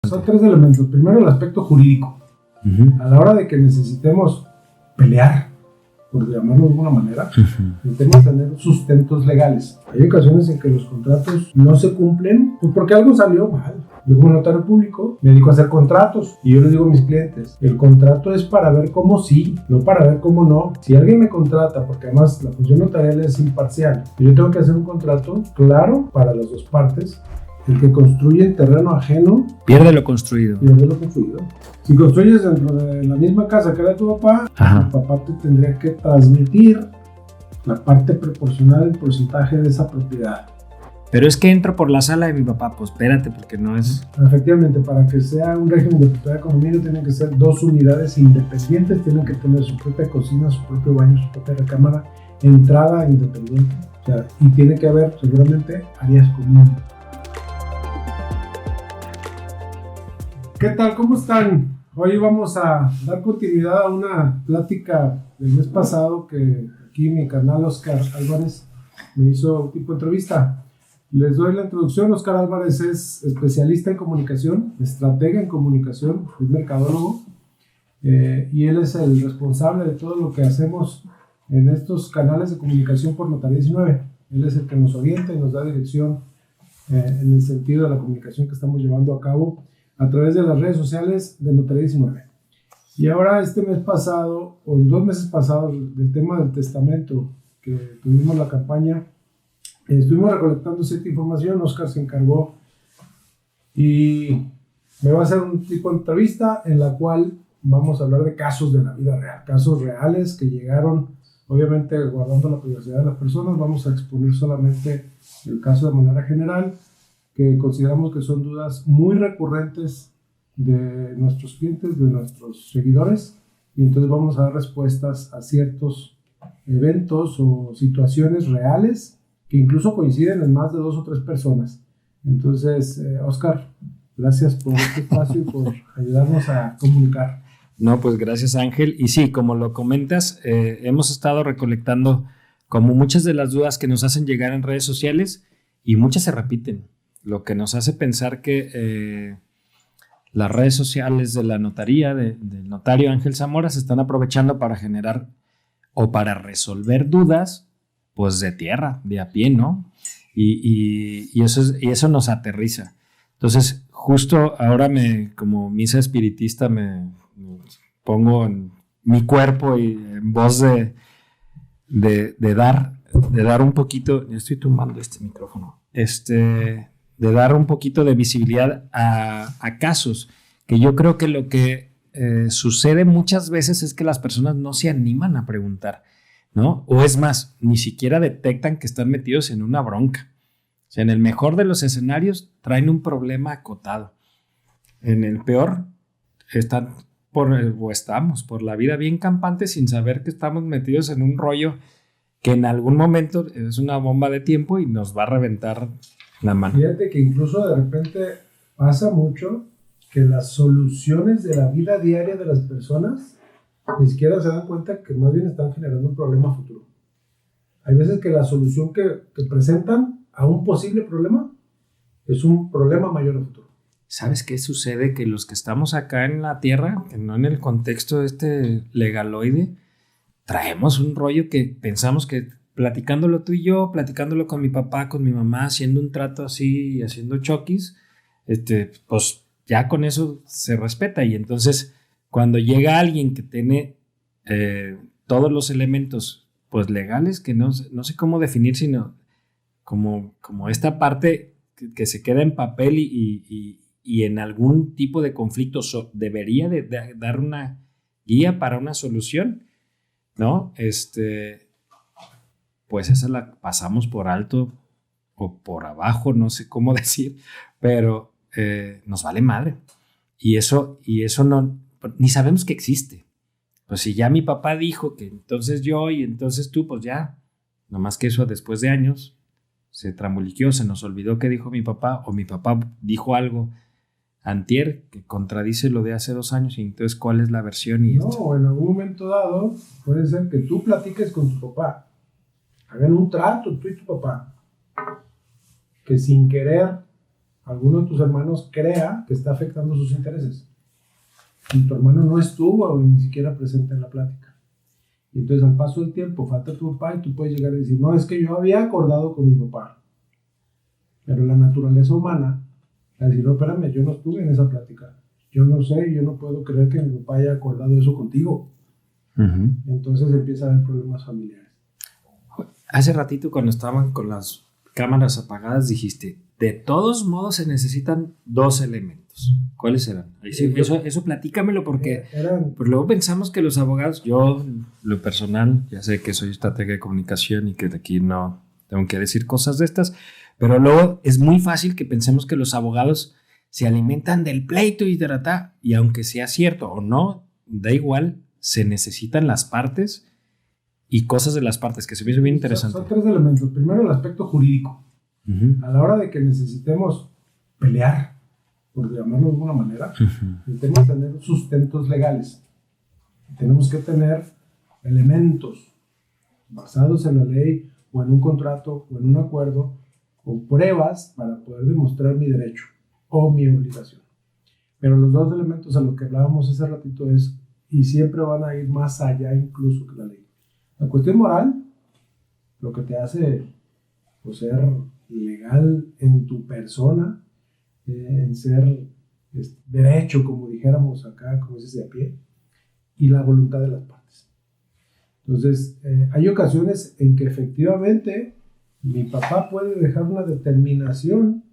Son 3 elementos. Primero, el aspecto jurídico. A la hora de que necesitemos pelear, por llamarlo de alguna manera, necesitamos tener sustentos legales. Hay ocasiones en que los contratos no se cumplen, pues porque algo salió mal. Yo como notario público me dedico a hacer contratos y yo les digo a mis clientes, el contrato es para ver cómo sí, no para ver cómo no. Si alguien me contrata, porque además la función notarial es imparcial, yo tengo que hacer un contrato claro para las dos partes. El que construye en terreno ajeno pierde lo construido. Si construyes dentro de la misma casa que era tu papá, tu papá te tendría que transmitir la parte proporcional del porcentaje de esa propiedad. Pero es que entro por la sala de mi papá, pues espérate, porque no es... Efectivamente, para que sea un régimen de propiedad de condominio tienen que ser 2 unidades independientes, tienen que tener su propia cocina, su propio baño, su propia recámara, entrada independiente, o sea, y tiene que haber seguramente áreas comunes. ¿Qué tal? ¿Cómo están? Hoy vamos a dar continuidad a una plática del mes pasado que aquí mi canal Oscar Álvarez me hizo un tipo de entrevista. Les doy la introducción. Oscar Álvarez es especialista en comunicación, estratega en comunicación, es mercadólogo y él es el responsable de todo lo que hacemos en estos canales de comunicación por Notaría 19. Él es el que nos orienta y nos da dirección en el sentido de la comunicación que estamos llevando a cabo a través de las redes sociales de Notaría 19. Y ahora este mes pasado, o 2 meses pasados, del tema del testamento, que tuvimos la campaña, estuvimos recolectando cierta información. Oscar se encargó y me va a hacer un tipo de entrevista en la cual vamos a hablar de casos de la vida real, casos reales que llegaron, obviamente guardando la privacidad de las personas. Vamos a exponer solamente el caso de manera general, que consideramos que son dudas muy recurrentes de nuestros clientes, de nuestros seguidores, y entonces vamos a dar respuestas a ciertos eventos o situaciones reales que incluso coinciden en más de 2 o 3 personas. Entonces, Oscar, gracias por este espacio y por ayudarnos a comunicar. No, pues gracias, Ángel. Y sí, como lo comentas, hemos estado recolectando como muchas de las dudas que nos hacen llegar en redes sociales y muchas se repiten. Lo que nos hace pensar que las redes sociales de la notaría, del notario Ángel Zamora, se están aprovechando para generar o para resolver dudas, pues de tierra, de a pie, ¿no? Y eso nos aterriza. Entonces, justo ahora como misa espiritista, me pongo en mi cuerpo y en voz de dar un poquito, estoy tumbando este micrófono, de dar un poquito de visibilidad a casos que yo creo que lo que sucede muchas veces es que las personas no se animan a preguntar, ¿no? O es más, ni siquiera detectan que están metidos en una bronca. O sea, en el mejor de los escenarios traen un problema acotado. En el peor estamos por la vida bien campantes sin saber que estamos metidos en un rollo que en algún momento es una bomba de tiempo y nos va a reventar la mano. Fíjate que incluso de repente pasa mucho que las soluciones de la vida diaria de las personas ni siquiera se dan cuenta que más bien están generando un problema futuro. Hay veces que la solución que presentan a un posible problema es un problema mayor a futuro. ¿Sabes qué sucede? Que los que estamos acá en la tierra, que no en el contexto de este legaloide, traemos un rollo que pensamos que platicándolo tú y yo, platicándolo con mi papá, con mi mamá, haciendo un trato así, haciendo choquis, pues ya con eso se respeta. Y entonces, cuando llega alguien que tiene todos los elementos pues legales, que no sé cómo definir, sino como esta parte que se queda en papel y en algún tipo de conflicto debería de dar una guía para una solución, ¿no? Pues esa la pasamos por alto o por abajo, no sé cómo decir, pero nos vale madre. Y eso no, ni sabemos que existe. Pues si ya mi papá dijo que entonces yo y entonces tú, pues ya, nomás que eso después de años se trambuliqueó, se nos olvidó que dijo mi papá, o mi papá dijo algo antier que contradice lo de hace 2 años, y entonces ¿cuál es la versión? O en algún momento dado puede ser que tú platiques con tu papá, hagan un trato tú y tu papá, que sin querer alguno de tus hermanos crea que está afectando sus intereses. Y tu hermano no estuvo o ni siquiera presente en la plática. Y entonces al paso del tiempo falta tu papá y tú puedes llegar a decir, no, es que yo había acordado con mi papá. Pero la naturaleza humana, al decir, no, espérame, yo no estuve en esa plática. Yo no sé, yo no puedo creer que mi papá haya acordado eso contigo. Uh-huh. Entonces empieza a haber problemas familiares. Hace ratito cuando estaban con las cámaras apagadas dijiste, de todos modos se necesitan 2 elementos. ¿Cuáles eran? Eso platícamelo porque pues luego pensamos que los abogados, yo lo personal, ya sé que soy estratega de comunicación y que de aquí no tengo que decir cosas de estas, pero luego es muy fácil que pensemos que los abogados se alimentan del pleito y aunque sea cierto o no, da igual, se necesitan las partes y cosas de las partes, que se me hizo bien interesante. Son 3 elementos. Primero, el aspecto jurídico. Uh-huh. A la hora de que necesitemos pelear, por llamarlo de alguna manera, necesitamos tener sustentos legales. Tenemos que tener elementos basados en la ley o en un contrato o en un acuerdo o pruebas para poder demostrar mi derecho o mi obligación. Pero los 2 elementos a lo que hablábamos hace ratito es, y siempre van a ir más allá incluso que la ley. La cuestión moral, lo que te hace pues, ser legal en tu persona, en ser derecho, como dijéramos acá, como dices de a pie, y la voluntad de las partes. Entonces, hay ocasiones en que efectivamente mi papá puede dejar una determinación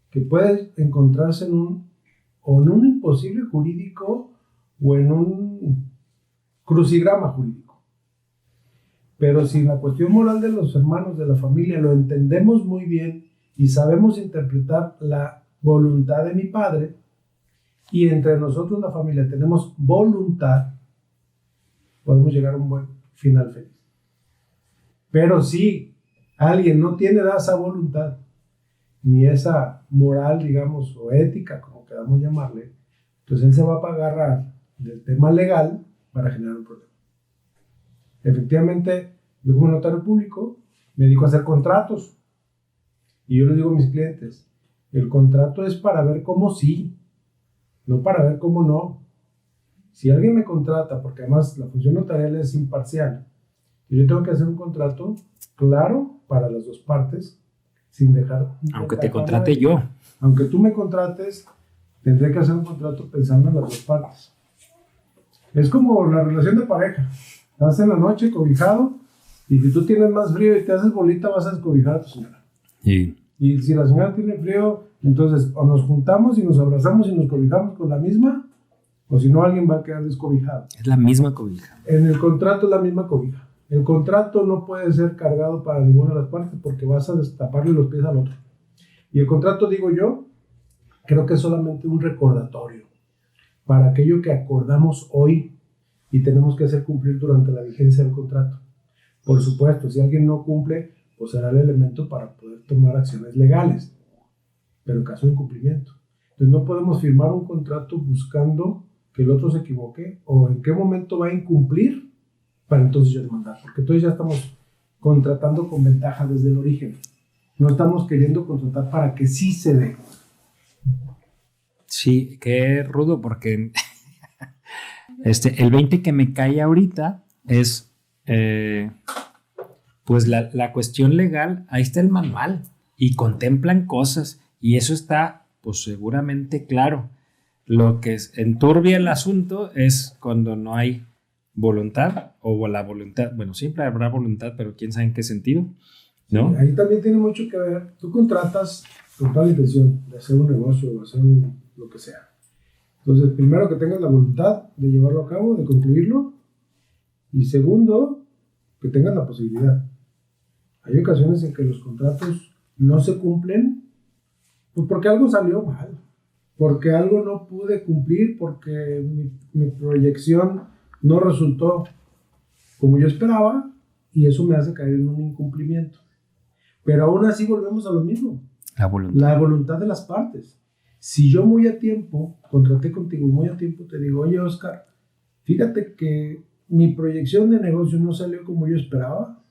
que puede encontrarse en un imposible jurídico o en un crucigrama jurídico. Pero si la cuestión moral de los hermanos de la familia lo entendemos muy bien y sabemos interpretar la voluntad de mi padre, y entre nosotros la familia tenemos voluntad, podemos llegar a un buen final feliz. Pero si alguien no tiene esa voluntad, ni esa moral, digamos, o ética, como queramos llamarle, entonces él se va a agarrar del tema legal para generar un problema. Efectivamente, yo como notario público me dedico a hacer contratos y yo les digo a mis clientes, el contrato es para ver cómo sí, no para ver cómo no. Si alguien me contrata, porque además la función notarial es imparcial, y yo tengo que hacer un contrato claro para las 2 partes, sin dejar... Aunque te contrate yo. Aunque tú me contrates, tendré que hacer un contrato pensando en las 2 partes. Es como la relación de pareja. Estás en la noche cobijado y si tú tienes más frío y te haces bolita, vas a descobijar a tu señora. Sí. Y si la señora tiene frío, entonces o nos juntamos y nos abrazamos y nos cobijamos con la misma, o si no, alguien va a quedar descobijado. Es la misma cobija. En el contrato es la misma cobija. El contrato no puede ser cargado para ninguna de las partes porque vas a destaparle los pies al otro. Y el contrato, digo yo, creo que es solamente un recordatorio para aquello que acordamos hoy y tenemos que hacer cumplir durante la vigencia del contrato. Por supuesto, si alguien no cumple, pues será el elemento para poder tomar acciones legales, pero en caso de incumplimiento. Entonces no podemos firmar un contrato buscando que el otro se equivoque o en qué momento va a incumplir para entonces yo demandar, porque entonces ya estamos contratando con ventaja desde el origen. No estamos queriendo contratar para que sí se dé. Sí, qué rudo, porque el 20 que me cae ahorita es pues la cuestión legal. Ahí está el manual y contemplan cosas y eso está pues seguramente claro. Lo que enturbia el asunto es cuando no hay voluntad o la voluntad, bueno, siempre habrá voluntad, pero quién sabe en qué sentido, ¿no? Sí, ahí también tiene mucho que ver. Tú contratas con toda la intención de hacer un negocio o hacer lo que sea. Entonces, primero que tengas la voluntad de llevarlo a cabo, de concluirlo, y segundo, que tengas la posibilidad. Hay ocasiones en que los contratos no se cumplen, pues porque algo salió mal, porque algo no pude cumplir, porque mi proyección no resultó como yo esperaba, y eso me hace caer en un incumplimiento. Pero aún así volvemos a lo mismo. La voluntad de las partes. Si yo muy a tiempo contraté contigo y muy a tiempo te digo, oye Oscar, fíjate que mi proyección de negocio no salió como yo esperaba,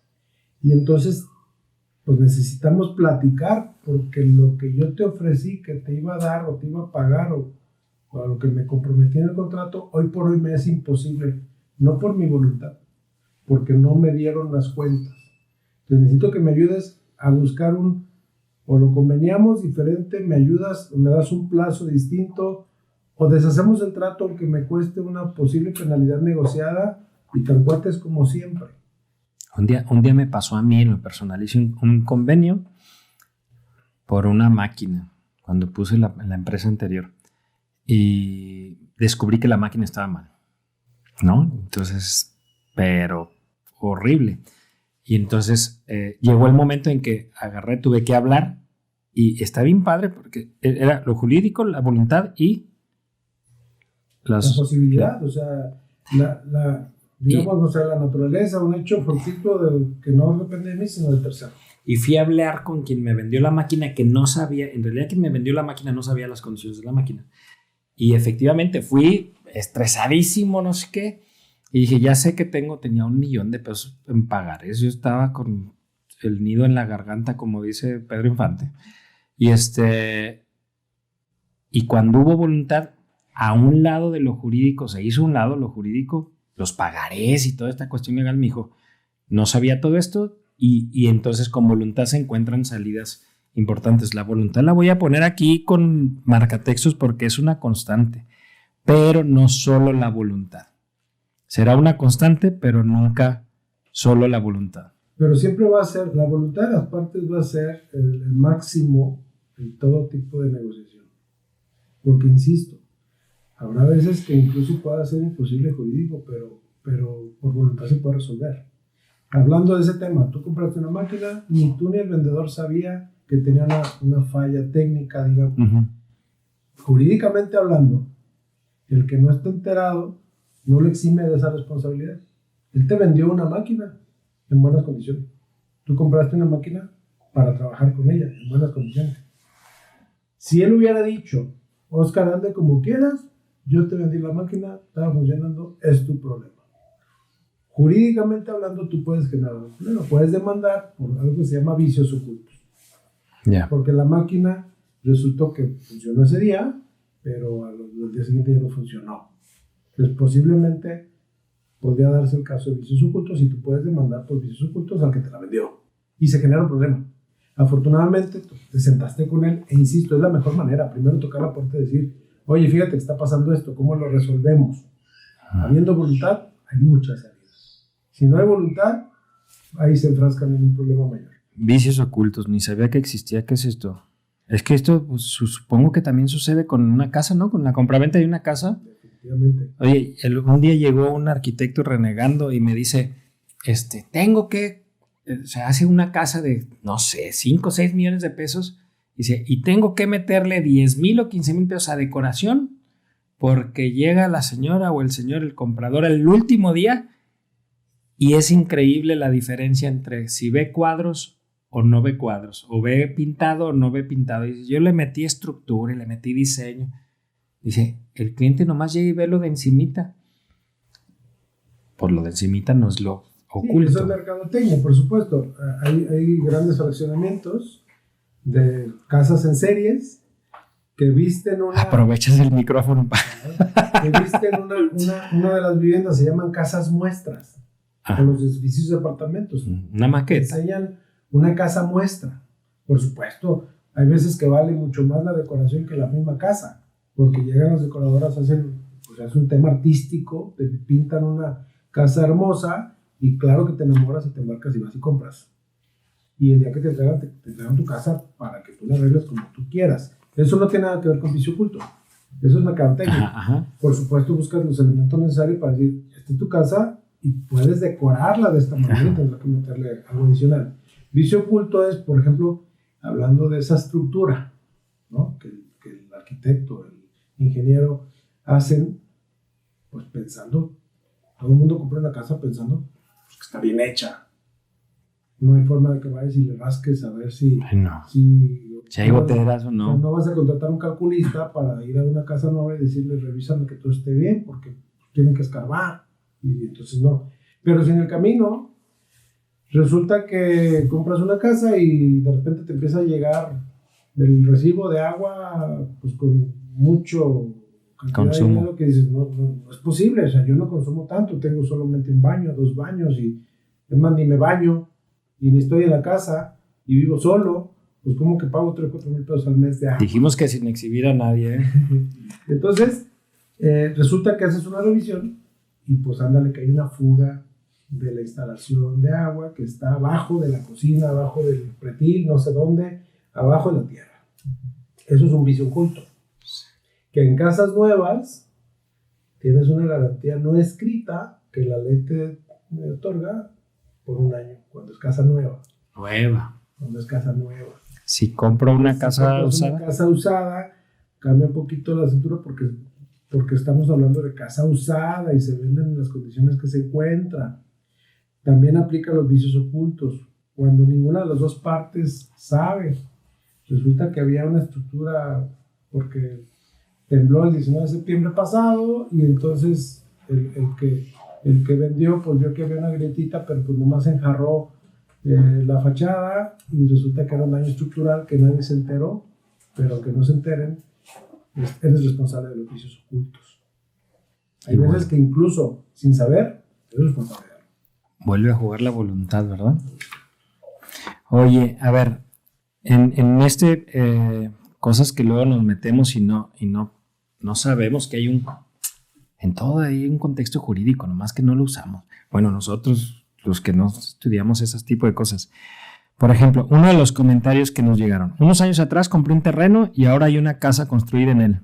y entonces pues necesitamos platicar, porque lo que yo te ofrecí que te iba a dar o te iba a pagar o a lo que me comprometí en el contrato, hoy por hoy me es imposible, no por mi voluntad, porque no me dieron las cuentas. Entonces necesito que me ayudes a buscar o lo conveníamos diferente, me ayudas, me das un plazo distinto, o deshacemos el trato aunque me cueste una posible penalidad negociada y tan cuates como siempre. Un día me pasó a mí en lo personal, hice un convenio por una máquina cuando puse la empresa anterior y descubrí que la máquina estaba mal, ¿no? Entonces, pero horrible. Y entonces llegó el momento en que tuve que hablar y está bien padre porque era lo jurídico, la voluntad y la posibilidad, o sea, digamos, la naturaleza, un hecho fortuito que no depende de mí, sino del tercero. Y fui a hablar con quien me vendió la máquina, que no sabía, en realidad quien me vendió la máquina no sabía las condiciones de la máquina. Y efectivamente fui estresadísimo, no sé qué, y dije, ya sé que tenía $1,000,000 en pagares. Yo estaba con el nido en la garganta, como dice Pedro Infante. Y cuando hubo voluntad, a un lado de lo jurídico, se hizo un lado lo jurídico, los pagarés y toda esta cuestión legal, me dijo, no sabía todo esto, y entonces con voluntad se encuentran salidas importantes. La voluntad la voy a poner aquí con marcatextos porque es una constante, pero no solo la voluntad. Será una constante, pero nunca solo la voluntad. Pero siempre va a ser, la voluntad de las partes va a ser el máximo en todo tipo de negociación. Porque, insisto, habrá veces que incluso pueda ser imposible jurídico, pero por voluntad se puede resolver. Hablando de ese tema, tú compraste una máquina, ni tú ni el vendedor sabía que tenía una falla técnica, digamos. Uh-huh. Jurídicamente hablando, el que no está enterado no le exime de esa responsabilidad. Él te vendió una máquina en buenas condiciones. Tú compraste una máquina para trabajar con ella en buenas condiciones. Si él hubiera dicho, Oscar, ande como quieras, yo te vendí la máquina, estaba funcionando, es tu problema. Jurídicamente hablando, tú puedes generar un problema. Puedes demandar por algo que se llama vicios ocultos. Yeah. Porque la máquina resultó que funcionó ese día, pero al día siguiente ya no funcionó. Entonces, posiblemente podría darse el caso de vicios ocultos y tú puedes demandar por vicios ocultos al que te la vendió. Y se genera un problema. Afortunadamente, te sentaste con él e insisto, es la mejor manera. Primero tocar la puerta y decir, oye, fíjate que está pasando esto, ¿cómo lo resolvemos? Habiendo voluntad, hay muchas salidas. Si no hay voluntad, ahí se enfrascan en un problema mayor. Vicios ocultos, ni sabía que existía. ¿Qué es esto? Es que esto pues, supongo que también sucede con una casa, ¿no? Con la compraventa de una casa. Definitivamente. Oye, un día llegó un arquitecto renegando y me dice, tengo que, se hace una casa de, no sé, 5 o 6 millones de pesos, dice, y tengo que meterle 10,000 o 15,000 pesos a decoración porque llega la señora o el señor, el comprador, el último día y es increíble la diferencia entre si ve cuadros o no ve cuadros, o ve pintado o no ve pintado. Y yo le metí estructura y le metí diseño. Dice, el cliente nomás llega y ve lo de encimita. Por lo de encimita no es lo oculto. Sí, eso es mercadotecnia, por supuesto. Hay grandes fraccionamientos de casas en series que visten una... Aprovechas el micrófono. Que visten una de las viviendas, se llaman casas muestras. O los edificios de apartamentos. Una maqueta. Enseñan una casa muestra. Por supuesto, hay veces que vale mucho más la decoración que la misma casa, porque llegan las decoradoras, hacen un tema artístico, te pintan una casa hermosa y claro que te enamoras y te embarcas y vas y compras. Y el día que te entregan tu casa para que tú la arregles como tú quieras. Eso no tiene nada que ver con vicio oculto. Eso es mercadotecnia. Ajá. Por supuesto, buscas los elementos necesarios para decir, esta es tu casa y puedes decorarla de esta manera y tendrás que meterle algo adicional. Vicio oculto es, por ejemplo, hablando de esa estructura, ¿no? que el arquitecto, el ingeniero hacen, pues pensando, todo el mundo compra una casa pensando pues, que está bien hecha. No hay forma de que vayas y le rasques a ver si hay goteras o no. No vas a contratar un calculista para ir a una casa nueva y decirle, revísame que todo esté bien, porque tienen que escarbar. Y entonces no. Pero si en el camino Resulta que compras una casa y de repente te empieza a llegar el recibo de agua pues con mucho cantidad Consumo. de dinero que dices, no es posible, o sea, yo no consumo tanto, tengo solamente un baño, 2 baños y es más, ni me baño y ni estoy en la casa y vivo solo, pues como que pago 3 o 4 mil pesos al mes de agua. Dijimos que sin exhibir a nadie, ¿eh? Entonces, resulta que haces una revisión y pues ándale que hay una fuga de la instalación de agua que está abajo de la cocina, abajo del pretil, no sé dónde, abajo de la tierra. Eso es un vicio oculto. Que en casas nuevas tienes una garantía no escrita que la ley te otorga por 1 año, cuando es casa nueva. Cuando es casa nueva. Si compro una casa usada. Una casa usada, cambia un poquito la cintura porque estamos hablando de casa usada y se venden en las condiciones que se encuentra. También aplica los vicios ocultos. Cuando ninguna de las dos partes sabe, resulta que había una estructura porque tembló el 19 de septiembre pasado y entonces el que vendió pues vio que había una grietita, pero pues nomás enjarró la fachada y resulta que era un daño estructural que nadie se enteró, pero que no se enteren, eres responsable de los vicios ocultos. Hay veces que incluso sin saber, eres responsable. Vuelve a jugar la voluntad, ¿verdad? Oye, a ver, en cosas que luego nos metemos y no sabemos que en todo hay un contexto jurídico, nomás que no lo usamos. Bueno, nosotros, los que no estudiamos ese tipo de cosas. Por ejemplo, uno de los comentarios que nos llegaron. Unos años atrás compré un terreno y ahora hay una casa construida en él.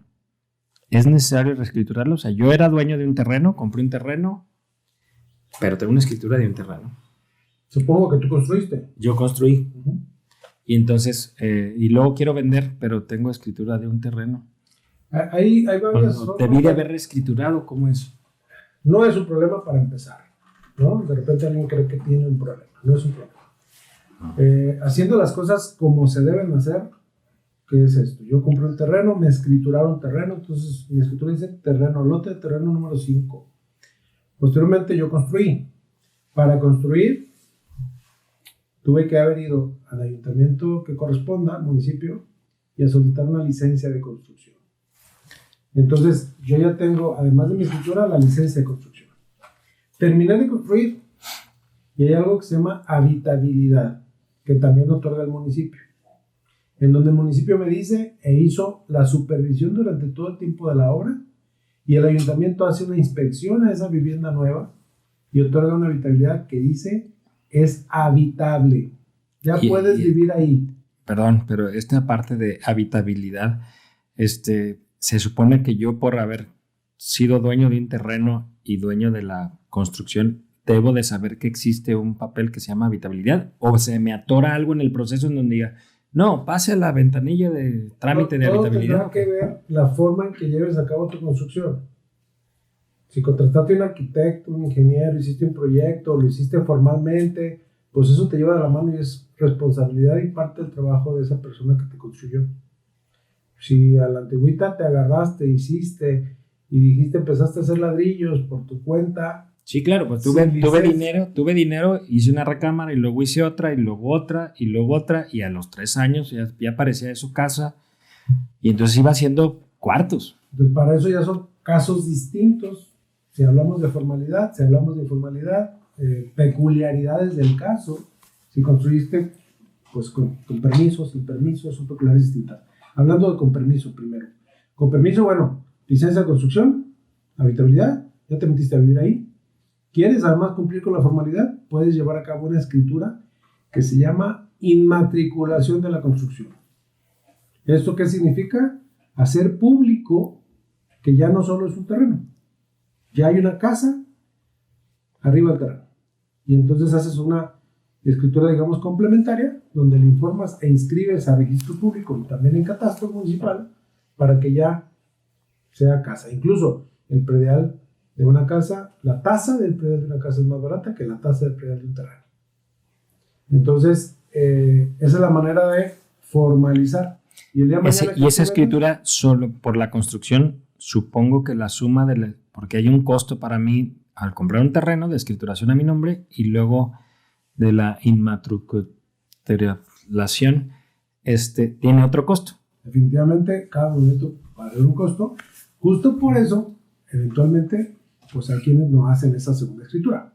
¿Es necesario reescriturarlo? O sea, yo era dueño de un terreno, compré un terreno, pero tengo una escritura de un terreno. Supongo que tú construiste. Yo construí. Uh-huh. Y entonces, y luego quiero vender, pero tengo escritura de un terreno. Hay varias formas. ¿Debí de haber reescriturado? ¿Cómo es? No es un problema para empezar, ¿no? De repente alguien cree que tiene un problema. No es un problema. Haciendo las cosas como se deben hacer, ¿qué es esto? Yo compré un terreno, me escrituraron terreno, entonces mi escritura dice terreno, lote de terreno número 5. Posteriormente yo construí. Para construir, tuve que haber ido al ayuntamiento que corresponda, al municipio, y a solicitar una licencia de construcción. Entonces, yo ya tengo, además de mi escritura, la licencia de construcción. Terminé de construir y hay algo que se llama habitabilidad, que también otorga el municipio, en donde el municipio me dice e hizo la supervisión durante todo el tiempo de la obra y el ayuntamiento hace una inspección a esa vivienda nueva y otorga una habitabilidad que dice es habitable. Ya puedes vivir ahí. Perdón, pero esta parte de habitabilidad, se supone que yo por haber sido dueño de un terreno y dueño de la construcción, debo de saber que existe un papel que se llama habitabilidad, o se me atora algo en el proceso en donde diga, no, pase a la ventanilla de trámite de habitabilidad. Tendrá que ver la forma en que lleves a cabo tu construcción. Si contrataste un arquitecto, un ingeniero, hiciste un proyecto, lo hiciste formalmente, pues eso te lleva de la mano y es responsabilidad y parte del trabajo de esa persona que te construyó. Si a la antigüita te agarraste, hiciste y dijiste, empezaste a hacer ladrillos por tu cuenta. Sí, claro, pues tuve dinero, hice una recámara y luego hice otra y luego otra y luego otra y a los 3 años ya parecía de su casa y entonces iba haciendo cuartos. Entonces para eso ya son casos distintos. Si hablamos de formalidad, si hablamos de informalidad, peculiaridades del caso. Si construiste pues con permiso, sin permiso, son peculiaridades distintas. Hablando de con permiso primero. Con permiso, bueno, licencia de construcción, habitabilidad, ya te metiste a vivir ahí. ¿Quieres además cumplir con la formalidad? Puedes llevar a cabo una escritura que se llama inmatriculación de la construcción. ¿Esto qué significa? Hacer público que ya no solo es un terreno. Ya hay una casa arriba del terreno. Y entonces haces una escritura, digamos, complementaria, donde le informas e inscribes a registro público y también en catastro municipal para que ya sea casa. Incluso el predial de una casa, la tasa del predial de una casa es más barata que la tasa del predial de un terreno. Entonces, esa es la manera de formalizar. Y el día de mañana y esa escritura solo por la construcción, supongo que la suma porque hay un costo para mí al comprar un terreno de escrituración a mi nombre y luego de la inmatriculación tiene otro costo. Definitivamente, cada boleto va a tener un costo. Justo por eso, eventualmente, pues hay quienes no hacen esa segunda escritura.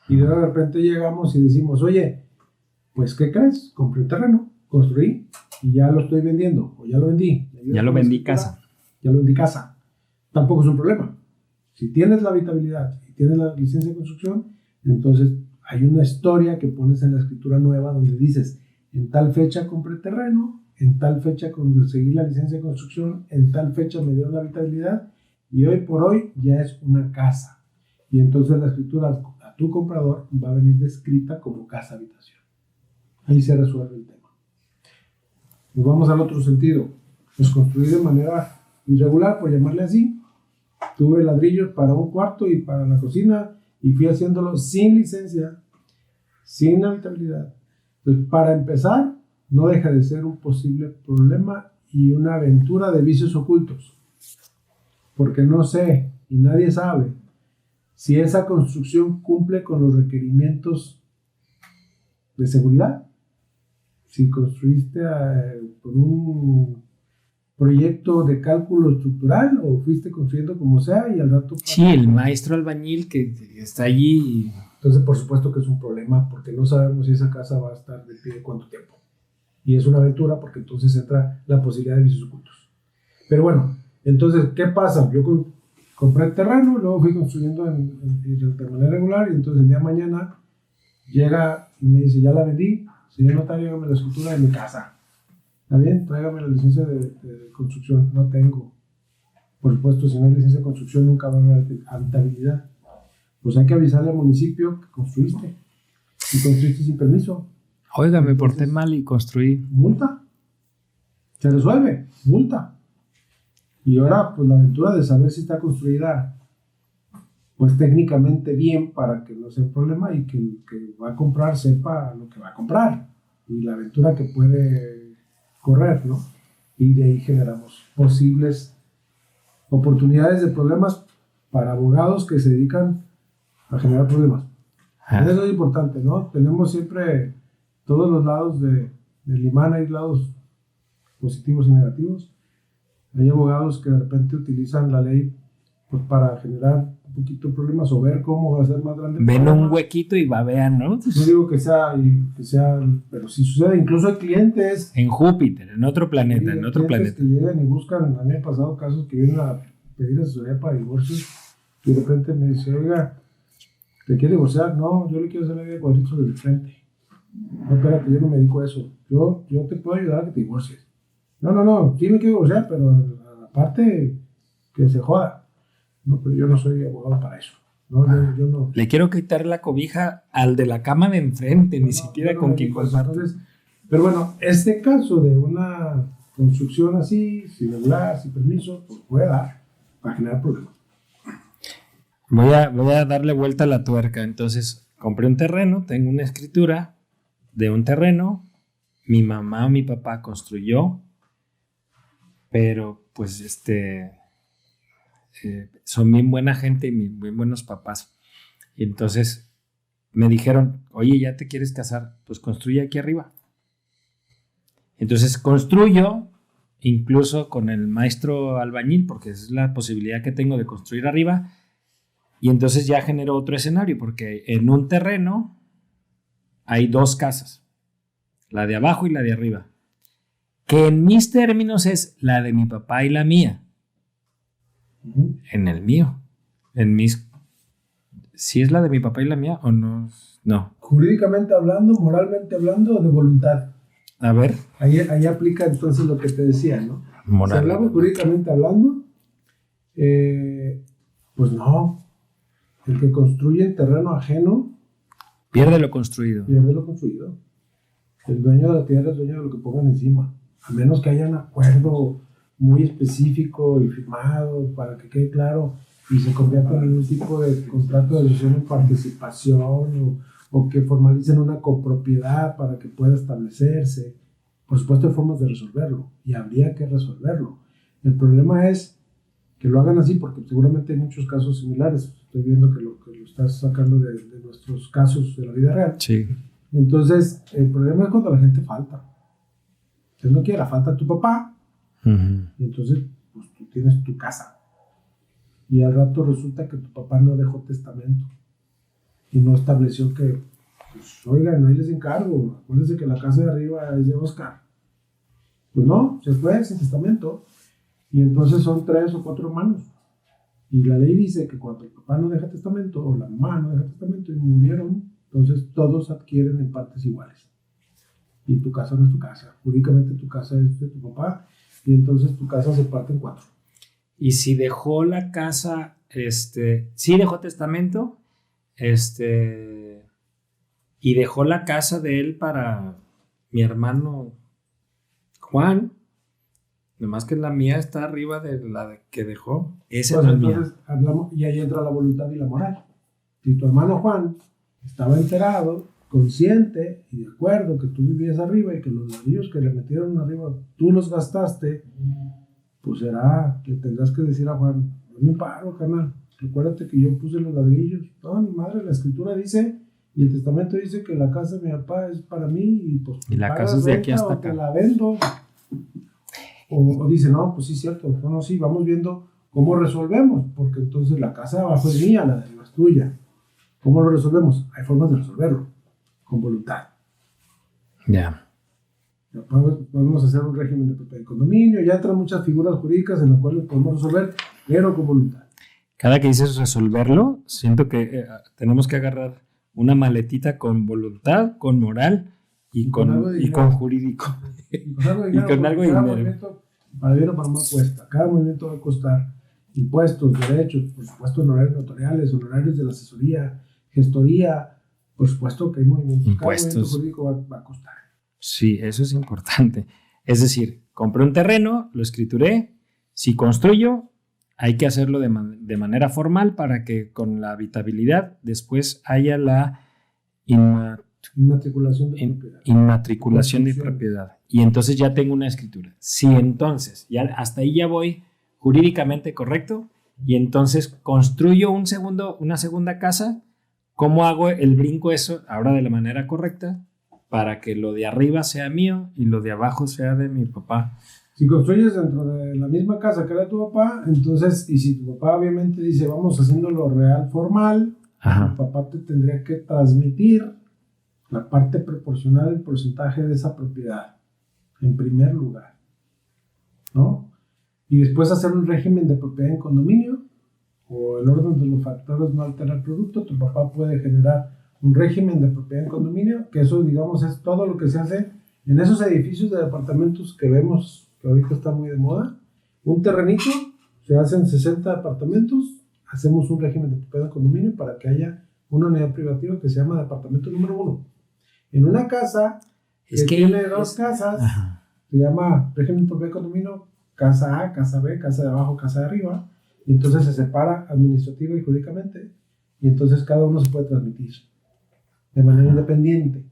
Y de repente llegamos y decimos, oye, pues, ¿qué crees? Compré un terreno, construí y ya lo estoy vendiendo, o ya lo vendí. Ya lo vendí casa. Ya lo vendí casa. Tampoco es un problema. Si tienes la habitabilidad y tienes la licencia de construcción, entonces hay una historia que pones en la escritura nueva donde dices, en tal fecha compré terreno, en tal fecha conseguí la licencia de construcción, en tal fecha me dieron la habitabilidad y hoy por hoy ya es una casa. Y entonces la escritura a tu comprador va a venir descrita como casa habitación. Ahí se resuelve el tema. Nos vamos al otro sentido. Pues construí de manera irregular, por llamarle así. Tuve ladrillos para un cuarto y para la cocina y fui haciéndolo sin licencia, sin habitabilidad. Entonces, para empezar, no deja de ser un posible problema y una aventura de vicios ocultos. Porque no sé y nadie sabe si esa construcción cumple con los requerimientos de seguridad. Si construiste con un proyecto de cálculo estructural o fuiste construyendo como sea y al rato... Sí, el maestro albañil que está allí. Entonces, por supuesto que es un problema porque no sabemos si esa casa va a estar de pie cuánto tiempo. Y es una aventura porque entonces entra la posibilidad de vicios ocultos. Pero bueno, entonces, ¿qué pasa? Yo compré el terreno, luego fui construyendo de manera regular y entonces el día de mañana llega y me dice, ya la vendí, señor notario, hágame la escritura de mi casa. ¿Está bien? Tráigame la licencia de construcción. No tengo. Por supuesto, si no hay licencia de construcción, nunca va a haber habitabilidad. Pues hay que avisarle al municipio que construiste. Y construiste sin permiso. Oiga, me porté mal y construí. Multa. Se resuelve. Multa. Y ahora, pues la aventura de saber si está construida, pues técnicamente bien para que no sea un problema y que el que va a comprar sepa lo que va a comprar. Y la aventura que puede correr, ¿no? Y de ahí generamos posibles oportunidades de problemas para abogados que se dedican a generar problemas. Eso es importante, ¿no? Tenemos siempre todos los lados del imán, hay lados positivos y negativos. Hay abogados que de repente utilizan la ley pues, para generar un poquito de problemas o ver cómo va a ser más grande. Ven un huequito y babean, ¿no? No digo que sea, pero si sucede, incluso hay clientes. En Júpiter, en otro planeta, en otro planeta. Que llegan y buscan, a mí me han pasado casos que vienen a pedir asesoría para divorcios y de repente me dice, oiga, ¿te quiere divorciar? No, yo le quiero hacer la vida de cuadritos del frente. No, espérate, yo no me dedico a eso. Yo te puedo ayudar a que te divorcies. No, sí me quiero divorciar, pero aparte que se joda. No, pero yo no soy abogado para eso. No, yo no. Le quiero quitar la cobija al de la cama de enfrente, ni siquiera con quien comparto. Pero bueno, este caso de una construcción así, sin regular, sin permiso, pues puede dar para generar problemas. Voy a darle vuelta a la tuerca. Entonces, compré un terreno, tengo una escritura de un terreno, mi mamá o mi papá construyó, pero pues son bien buena gente y bien buenos papás. Y entonces me dijeron, oye, ¿ya te quieres casar? Pues construye aquí arriba. Entonces construyo, incluso con el maestro albañil, porque es la posibilidad que tengo de construir arriba. Y entonces ya genero otro escenario, porque en un terreno hay dos casas, la de abajo y la de arriba, que en mis términos es la de mi papá y la mía. En el mío, ¿sí es la de mi papá y la mía o no? No. Jurídicamente hablando, moralmente hablando, de voluntad. A ver. Ahí aplica entonces lo que te decía, ¿no? Si hablamos jurídicamente hablando, pues no. El que construye en terreno ajeno pierde lo construido. El dueño de la tierra es dueño de lo que pongan encima. A menos que haya un acuerdo muy específico y firmado para que quede claro y se convierta en un tipo de contrato de asociación en participación o que formalicen una copropiedad para que pueda establecerse. Por supuesto hay formas de resolverlo y habría que resolverlo. El problema es que lo hagan así, porque seguramente hay muchos casos similares. Estoy viendo que lo estás sacando de nuestros casos de la vida real. Sí. Entonces, el problema es cuando la gente falta. Usted no quiera, falta tu papá, y entonces pues, tú tienes tu casa. Y al rato resulta que tu papá no dejó testamento y no estableció que, pues, oigan, ahí les encargo, acuérdense que la casa de arriba es de Oscar. Pues no, se fue sin testamento. Y entonces son 3 o 4 hermanos. Y la ley dice que cuando el papá no deja testamento o la mamá no deja testamento y murieron, entonces todos adquieren en partes iguales. Y tu casa no es tu casa. Jurídicamente tu casa es de tu papá y entonces tu casa se parte en 4. Y si dejó la casa, sí dejó testamento, y dejó la casa de él para mi hermano Juan, nomás que la mía está arriba de la que dejó. Esa Pues no es mía. entonces hablamos, y ahí entra la voluntad y la moral. Si tu hermano Juan estaba enterado, consciente y de acuerdo que tú vivías arriba y que los ladrillos que le metieron arriba tú los gastaste, pues será que tendrás que decir a Juan, no me paro, carnal, recuérdate que yo puse los ladrillos. No, mi madre, la escritura dice y el testamento dice que la casa de mi papá es para mí y pues Y la casa es de aquí hasta acá. te la vendo. O dice, no, pues sí es cierto, no, sí, vamos viendo cómo resolvemos, porque entonces la casa de abajo es mía, la de arriba es tuya. ¿Cómo lo resolvemos? Hay formas de resolverlo, con voluntad. Ya. Podemos hacer un régimen de propiedad de condominio, ya entran muchas figuras jurídicas en las cuales podemos resolver, pero con voluntad. Cada que dices resolverlo, siento que tenemos que agarrar una maletita con voluntad, con moral y con jurídico. Y con algo de dinero. Para bien o para mal cuesta. Cada movimiento va a costar impuestos, derechos, por supuesto honorarios notariales, honorarios de la asesoría, gestoría, por supuesto que hay movimientos. Impuestos. Cada movimiento jurídico va a costar. Sí, eso es importante. Es decir, compré un terreno, lo escrituré. Si construyo, hay que hacerlo de manera formal para que con la habitabilidad después haya la Inmatriculación de propiedad. Inmatriculación de propiedad. Y entonces ya tengo una escritura. Si entonces, ya hasta ahí ya voy jurídicamente correcto, y entonces construyo una segunda casa, ¿cómo hago el brinco eso ahora de la manera correcta para que lo de arriba sea mío y lo de abajo sea de mi papá? Si construyes dentro de la misma casa que era tu papá, entonces, y si tu papá obviamente dice vamos haciéndolo real formal, tu papá te tendría que transmitir la parte proporcional del porcentaje de esa propiedad, en primer lugar, ¿no? Y después hacer un régimen de propiedad en condominio, o el orden de los factores no altera el producto. Tu papá puede generar un régimen de propiedad en condominio, que eso, digamos, es todo lo que se hace en esos edificios de departamentos que vemos, que ahorita está muy de moda. Un terrenito, se hacen 60 departamentos, hacemos un régimen de propiedad en condominio para que haya una unidad privativa que se llama departamento número 1. En una casa que tiene 2 casas, se llama régimen de propiedad de condominio, casa A, casa B, casa de abajo, casa de arriba, y entonces se separa administrativa y jurídicamente, y entonces cada uno se puede transmitir de manera independiente.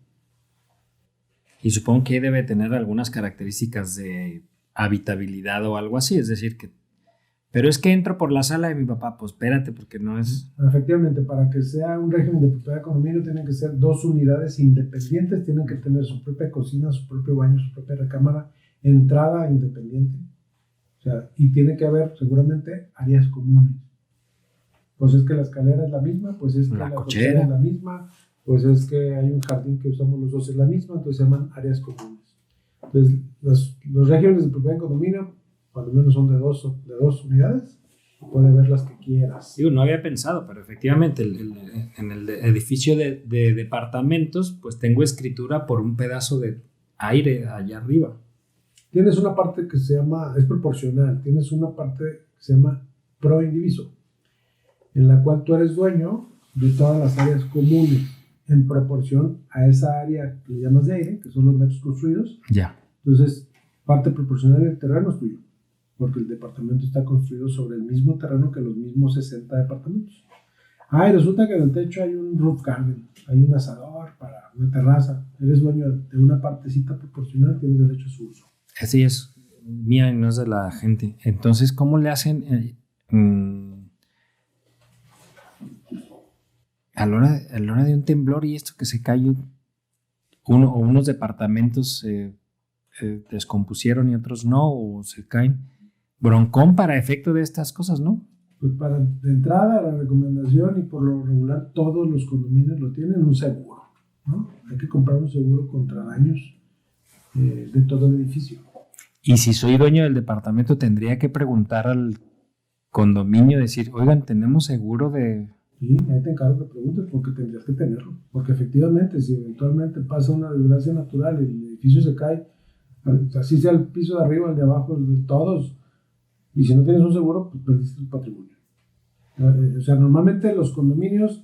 Y supongo que debe tener algunas características de habitabilidad o algo así, es decir, que... Pero es que entro por la sala de mi papá, pues espérate, porque no es... Efectivamente, para que sea un régimen de propiedad de condominio tienen que ser 2 unidades independientes, tienen que tener su propia cocina, su propio baño, su propia recámara, entrada independiente. O sea, y tiene que haber seguramente áreas comunes. Pues es que la escalera es la misma, pues es que la cochera es la misma, pues es que hay un jardín que usamos los dos es la misma, entonces se llaman áreas comunes. Entonces, los regímenes de propiedad de condominio, cuando menos son de dos unidades, puede ver las que quieras. Digo, no había pensado, pero efectivamente en el edificio de departamentos, pues tengo escritura por un pedazo de aire allá arriba. Tienes una parte que se llama, es proporcional, tienes una parte que se llama pro indiviso, en la cual tú eres dueño de todas las áreas comunes en proporción a esa área que le llamas de aire, que son los metros construidos. Ya. Entonces, parte proporcional del terreno es tuyo, porque el departamento está construido sobre el mismo terreno que los mismos 60 departamentos. Y resulta que en el techo hay un roof garden, hay un asador para una terraza. Eres dueño de una partecita proporcional, tienes derecho a su uso. Así es, mía y no es de la gente. Entonces, ¿cómo le hacen? a la hora de un temblor y esto que se cae unos departamentos descompusieron y otros no, o se caen. Broncón para efecto de estas cosas, ¿no? Pues de entrada, la recomendación, y por lo regular todos los condominios lo tienen, un seguro, ¿no? Hay que comprar un seguro contra daños de todo el edificio. Y si soy dueño del departamento, tendría que preguntar al condominio, decir, oigan, ¿tenemos seguro de...? Sí, ahí te encargo que preguntes, porque tendrías que tenerlo. Porque efectivamente, si eventualmente pasa una desgracia natural y el edificio se cae, así sea el piso de arriba, el de abajo, el de todos, y si no tienes un seguro, pues perdiste tu patrimonio. O sea, normalmente los condominios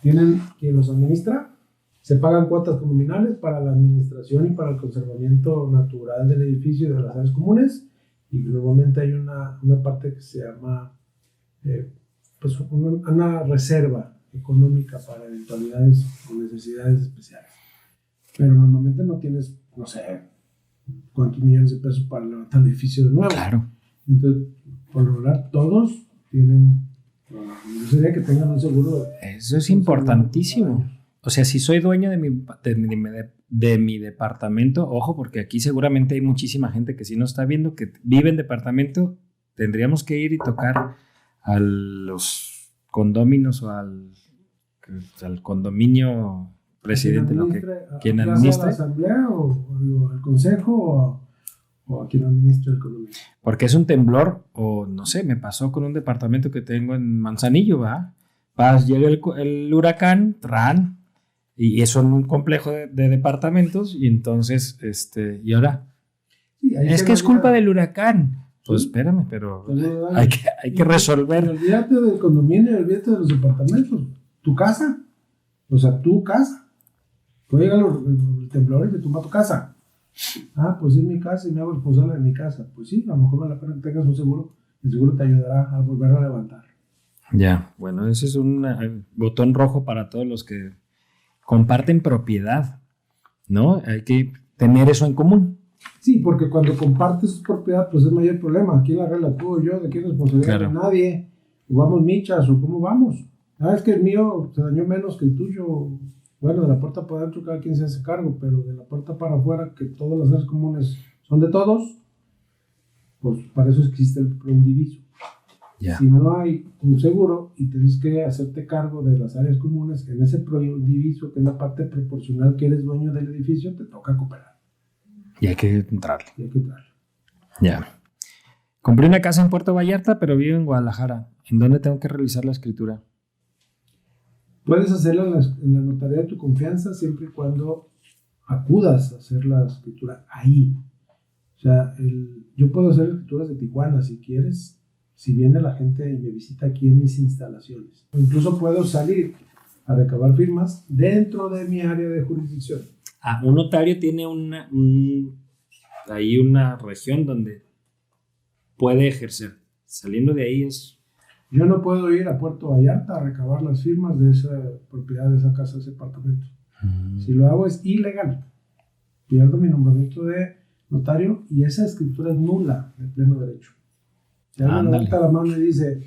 tienen quien los administra, se pagan cuotas condominales para la administración y para el conservamiento natural del edificio y de las áreas comunes, y normalmente hay una parte que se llama pues una reserva económica para eventualidades o necesidades especiales. Pero normalmente no tienes, no sé, cuántos millones de pesos para levantar el edificio de nuevo. Claro. Entonces, por lo general, todos tienen, yo sería que tengan un seguro. Eso es importantísimo. O sea, si soy dueño de mi departamento, ojo, porque aquí seguramente hay muchísima gente que si no está viendo, que vive en departamento, tendríamos que ir y tocar a los condóminos o al condominio presidente, quien administre. ¿A la asamblea o al consejo o a quien administra el condominio? Porque es un temblor, o no sé, me pasó con un departamento que tengo en Manzanillo, ¿va? Llega el huracán, tran, y es un complejo de departamentos, y entonces, y ahora, sí, es que es culpa del huracán. Pues espérame, pero hay que resolver. Olvídate del condominio, olvídate de los departamentos. Tu casa, o sea, tu casa. Puede llegar el temblor y te tumba tu casa. Ah, pues es mi casa y me hago responsable de mi casa. Pues sí, a lo mejor vale la pena que tengas un seguro. El seguro te ayudará a volver a levantar. Ya, bueno, ese es un botón rojo para todos los que comparten propiedad, ¿no? Hay que tener eso en común. Sí, porque cuando compartes propiedad, pues es mayor problema. ¿Quién la arregla, tú o yo? ¿De quién es responsabilidad? Claro. De nadie. ¿O vamos michas o cómo vamos? Es que el mío se dañó menos que el tuyo. Bueno, de la puerta para adentro cada quien se hace cargo, pero de la puerta para afuera, que todas las áreas comunes son de todos, pues para eso existe el proindiviso. Yeah. Si no hay un seguro y tienes que hacerte cargo de las áreas comunes, en ese proindiviso, que es la parte proporcional que eres dueño del edificio, te toca cooperar. Y hay que entrarle. Ya. Yeah. Compré una casa en Puerto Vallarta, pero vivo en Guadalajara. ¿En dónde tengo que realizar la escritura? Puedes hacerla en la notaría de tu confianza siempre y cuando acudas a hacer la escritura ahí. O sea, yo puedo hacer escrituras de Tijuana si quieres, si viene la gente y me visita aquí en mis instalaciones. O incluso puedo salir a recabar firmas dentro de mi área de jurisdicción. Un notario tiene ahí una región donde puede ejercer. Saliendo de ahí es... Yo no puedo ir a Puerto Vallarta a recabar las firmas de esa propiedad, de esa casa, de ese apartamento. Si lo hago es ilegal. Pierdo mi nombramiento de notario y esa escritura es nula de pleno derecho. Si alguien levanta la mano y dice,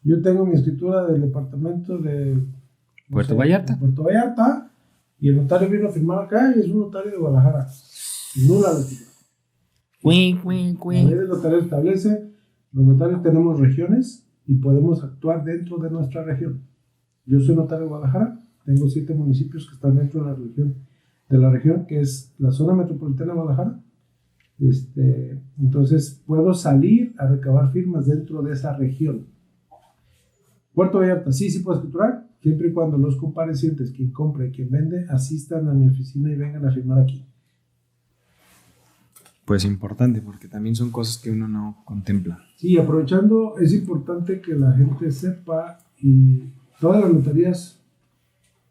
yo tengo mi escritura del departamento de Puerto Vallarta. Y el notario vino a firmar acá y es un notario de Guadalajara. Nula la escritura. La ley del notario establece, los notarios tenemos regiones y podemos actuar dentro de nuestra región. Yo soy notario de Guadalajara, tengo 7 municipios que están dentro de la región, que es la zona metropolitana de Guadalajara. Entonces puedo salir a recabar firmas dentro de esa región. Puerto Vallarta, sí puedo escriturar, siempre y cuando los comparecientes, quien compra y quien vende, asistan a mi oficina y vengan a firmar aquí. Pues importante, porque también son cosas que uno no contempla. Sí, aprovechando, es importante que la gente sepa, y todas las notarías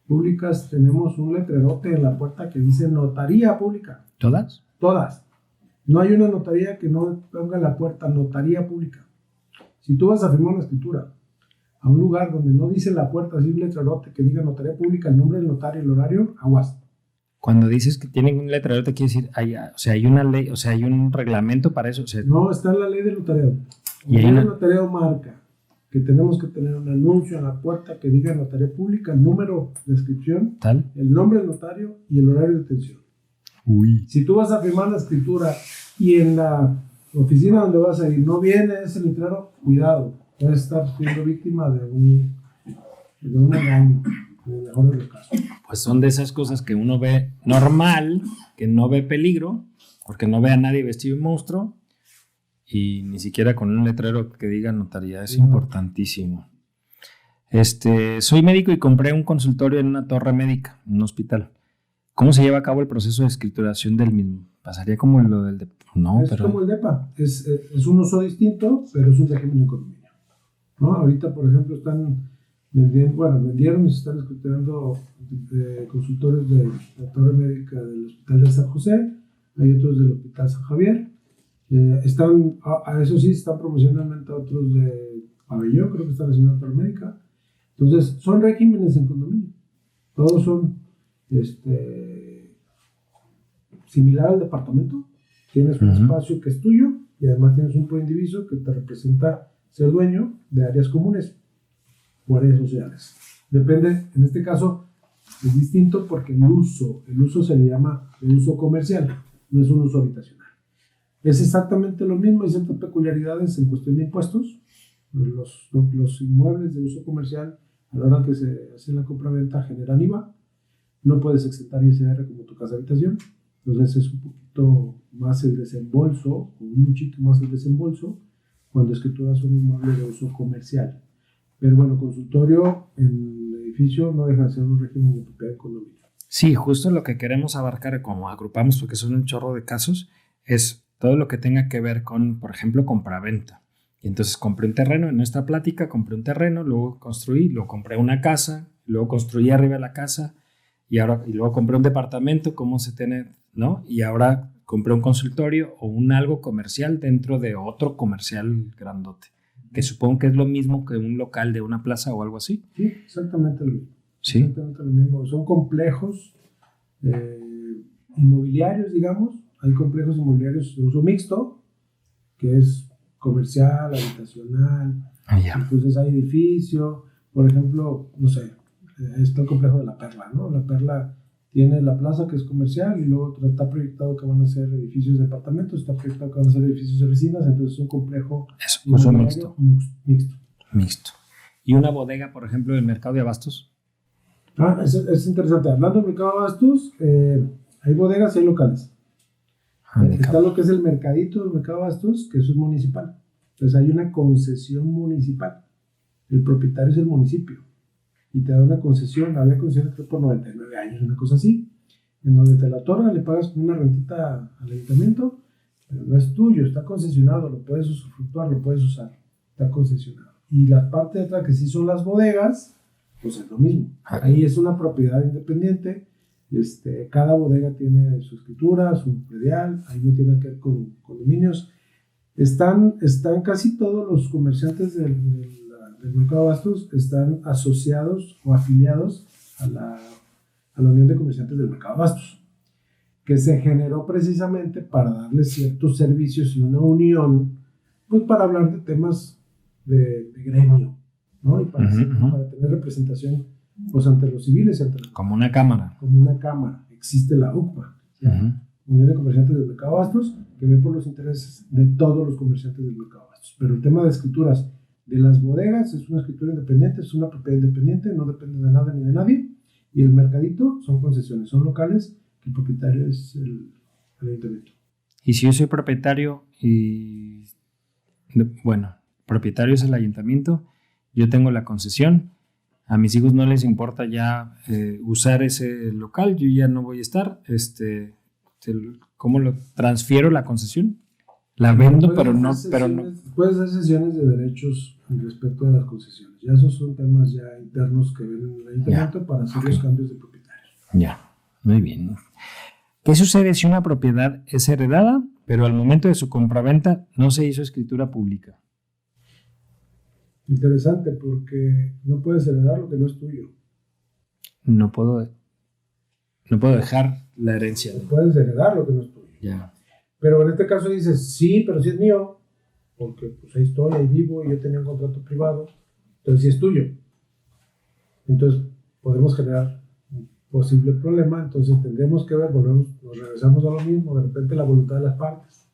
públicas tenemos un letrerote en la puerta que dice notaría pública. ¿Todas? Todas. No hay una notaría que no ponga en la puerta notaría pública. Si tú vas a firmar una escritura a un lugar donde no dice la puerta, así un letrerote que diga notaría pública, el nombre del notario, el horario, aguas. Cuando dices que tienen un letrero, te quiere decir, hay una ley, o sea, hay un reglamento para eso. O sea, no, está en la ley del notariado. Y En hay el una... notariado marca que tenemos que tener un anuncio en la puerta que diga notaría pública, el número de inscripción, ¿Tal? el nombre del notario y el horario de atención. Uy. Si tú vas a firmar la escritura y en la oficina donde vas a ir no viene ese letrero, cuidado, puedes estar siendo víctima de un engaño, en el mejor de los casos. Pues son de esas cosas que uno ve normal, que no ve peligro, porque no ve a nadie vestido de monstruo, y ni siquiera con un letrero que diga notaría. Es importantísimo. Soy médico y compré un consultorio en una torre médica, en un hospital. ¿Cómo se lleva a cabo el proceso de escrituración del mismo? ¿Pasaría como lo del No, Es pero... como el DEPA, es un uso distinto, pero es un régimen de condominio, ¿no? Ahorita, por ejemplo, vendieron y se están escriturando consultorios de la torre médica del Hospital de San José, hay otros del Hospital San Javier, a eso sí, están promocionalmente otros de Pabellón, creo que están haciendo una torre médica. Entonces, son regímenes en condominio, todos son similar al departamento. Tienes un espacio que es tuyo y además tienes un indiviso que te representa ser dueño de áreas comunes o áreas sociales. Depende, en este caso es distinto porque el uso se le llama el uso comercial, no es un uso habitacional. Es exactamente lo mismo, hay ciertas peculiaridades en cuestión de impuestos. Los inmuebles de uso comercial, a la hora que se hace la compra-venta, generan IVA. No puedes exentar ISR como tu casa habitación. Entonces es un poquito más el desembolso, o un muchito más el desembolso, cuando escrituras un inmueble de uso comercial. Pero bueno, consultorio en el edificio no deja de ser un régimen de propiedad económica. Sí, justo lo que queremos abarcar, como agrupamos, porque son un chorro de casos, es todo lo que tenga que ver con, por ejemplo, compraventa. Y entonces compré un terreno, en esta plática compré un terreno, luego construí, luego compré una casa, luego construí arriba de la casa, y luego compré un departamento, cómo se tiene, ¿no? Y ahora compré un consultorio o un algo comercial dentro de otro comercial grandote, que supongo que es lo mismo que un local de una plaza o algo así. Sí, exactamente lo mismo. Sí. Exactamente lo mismo. Son complejos inmobiliarios, digamos. Hay complejos inmobiliarios de uso mixto, que es comercial, habitacional. Entonces hay edificio, por ejemplo, no sé, está el complejo de La Perla, ¿no? La Perla tiene la plaza que es comercial y luego está proyectado que van a ser edificios de departamentos, está proyectado que van a ser edificios de oficinas, entonces es un complejo uso mixto. Mixto. ¿Y una bodega, por ejemplo, del mercado de abastos? Es interesante. Hablando del mercado de abastos, hay bodegas y hay locales. Está lo que es el mercadito del mercado de abastos, que eso es municipal. Entonces hay una concesión municipal. El propietario es el municipio. Y te da una concesión, había concesiones por 99 años, una cosa así, en donde te la otorgan, le pagas una rentita al ayuntamiento, pero no es tuyo, está concesionado, lo puedes usufructuar, lo puedes usar, está concesionado. Y la parte de atrás, que sí son las bodegas, pues es lo mismo. Ahí es una propiedad independiente, cada bodega tiene su escritura, su predial, ahí no tiene que ver con condominios. Están casi todos los comerciantes del mercado de abastos están asociados o afiliados a la Unión de Comerciantes del Mercado de Abastos, que se generó precisamente para darle ciertos servicios y una unión, pues para hablar de temas de gremio, ¿no? Y para tener representación pues ante los civiles y ante como una cámara. Como una cámara. Existe la UCMA, Unión de Comerciantes del Mercado de Abastos, que ve por los intereses de todos los comerciantes del Mercado de Abastos. Pero el tema de escrituras de las bodegas es una escritura independiente, es una propiedad independiente, no depende de nada ni de nadie. Y el mercadito son concesiones, son locales, que el propietario es el ayuntamiento. Y si yo soy propietario propietario es el ayuntamiento, yo tengo la concesión, a mis hijos no les importa ya usar ese local, yo ya no voy a estar, ¿cómo lo transfiero la concesión? La vendo, pero no. Puedes hacer sesiones de derechos respecto de las concesiones. Ya esos son temas ya internos que ven en el ayuntamiento para hacer los cambios de propietarios. Ya, muy bien. ¿Qué sucede si una propiedad es heredada, pero al momento de su compraventa no se hizo escritura pública? Interesante, porque no puedes heredar lo que no es tuyo. No puedo dejar la herencia. No puedes heredar lo que no es tuyo. Ya. Pero en este caso dices, sí, pero sí es mío. porque pues ahí estoy, ahí vivo y yo tenía un contrato privado, entonces sí es tuyo. Entonces podemos generar un posible problema, entonces tendríamos que ver, nos regresamos a lo mismo, de repente la voluntad de las partes,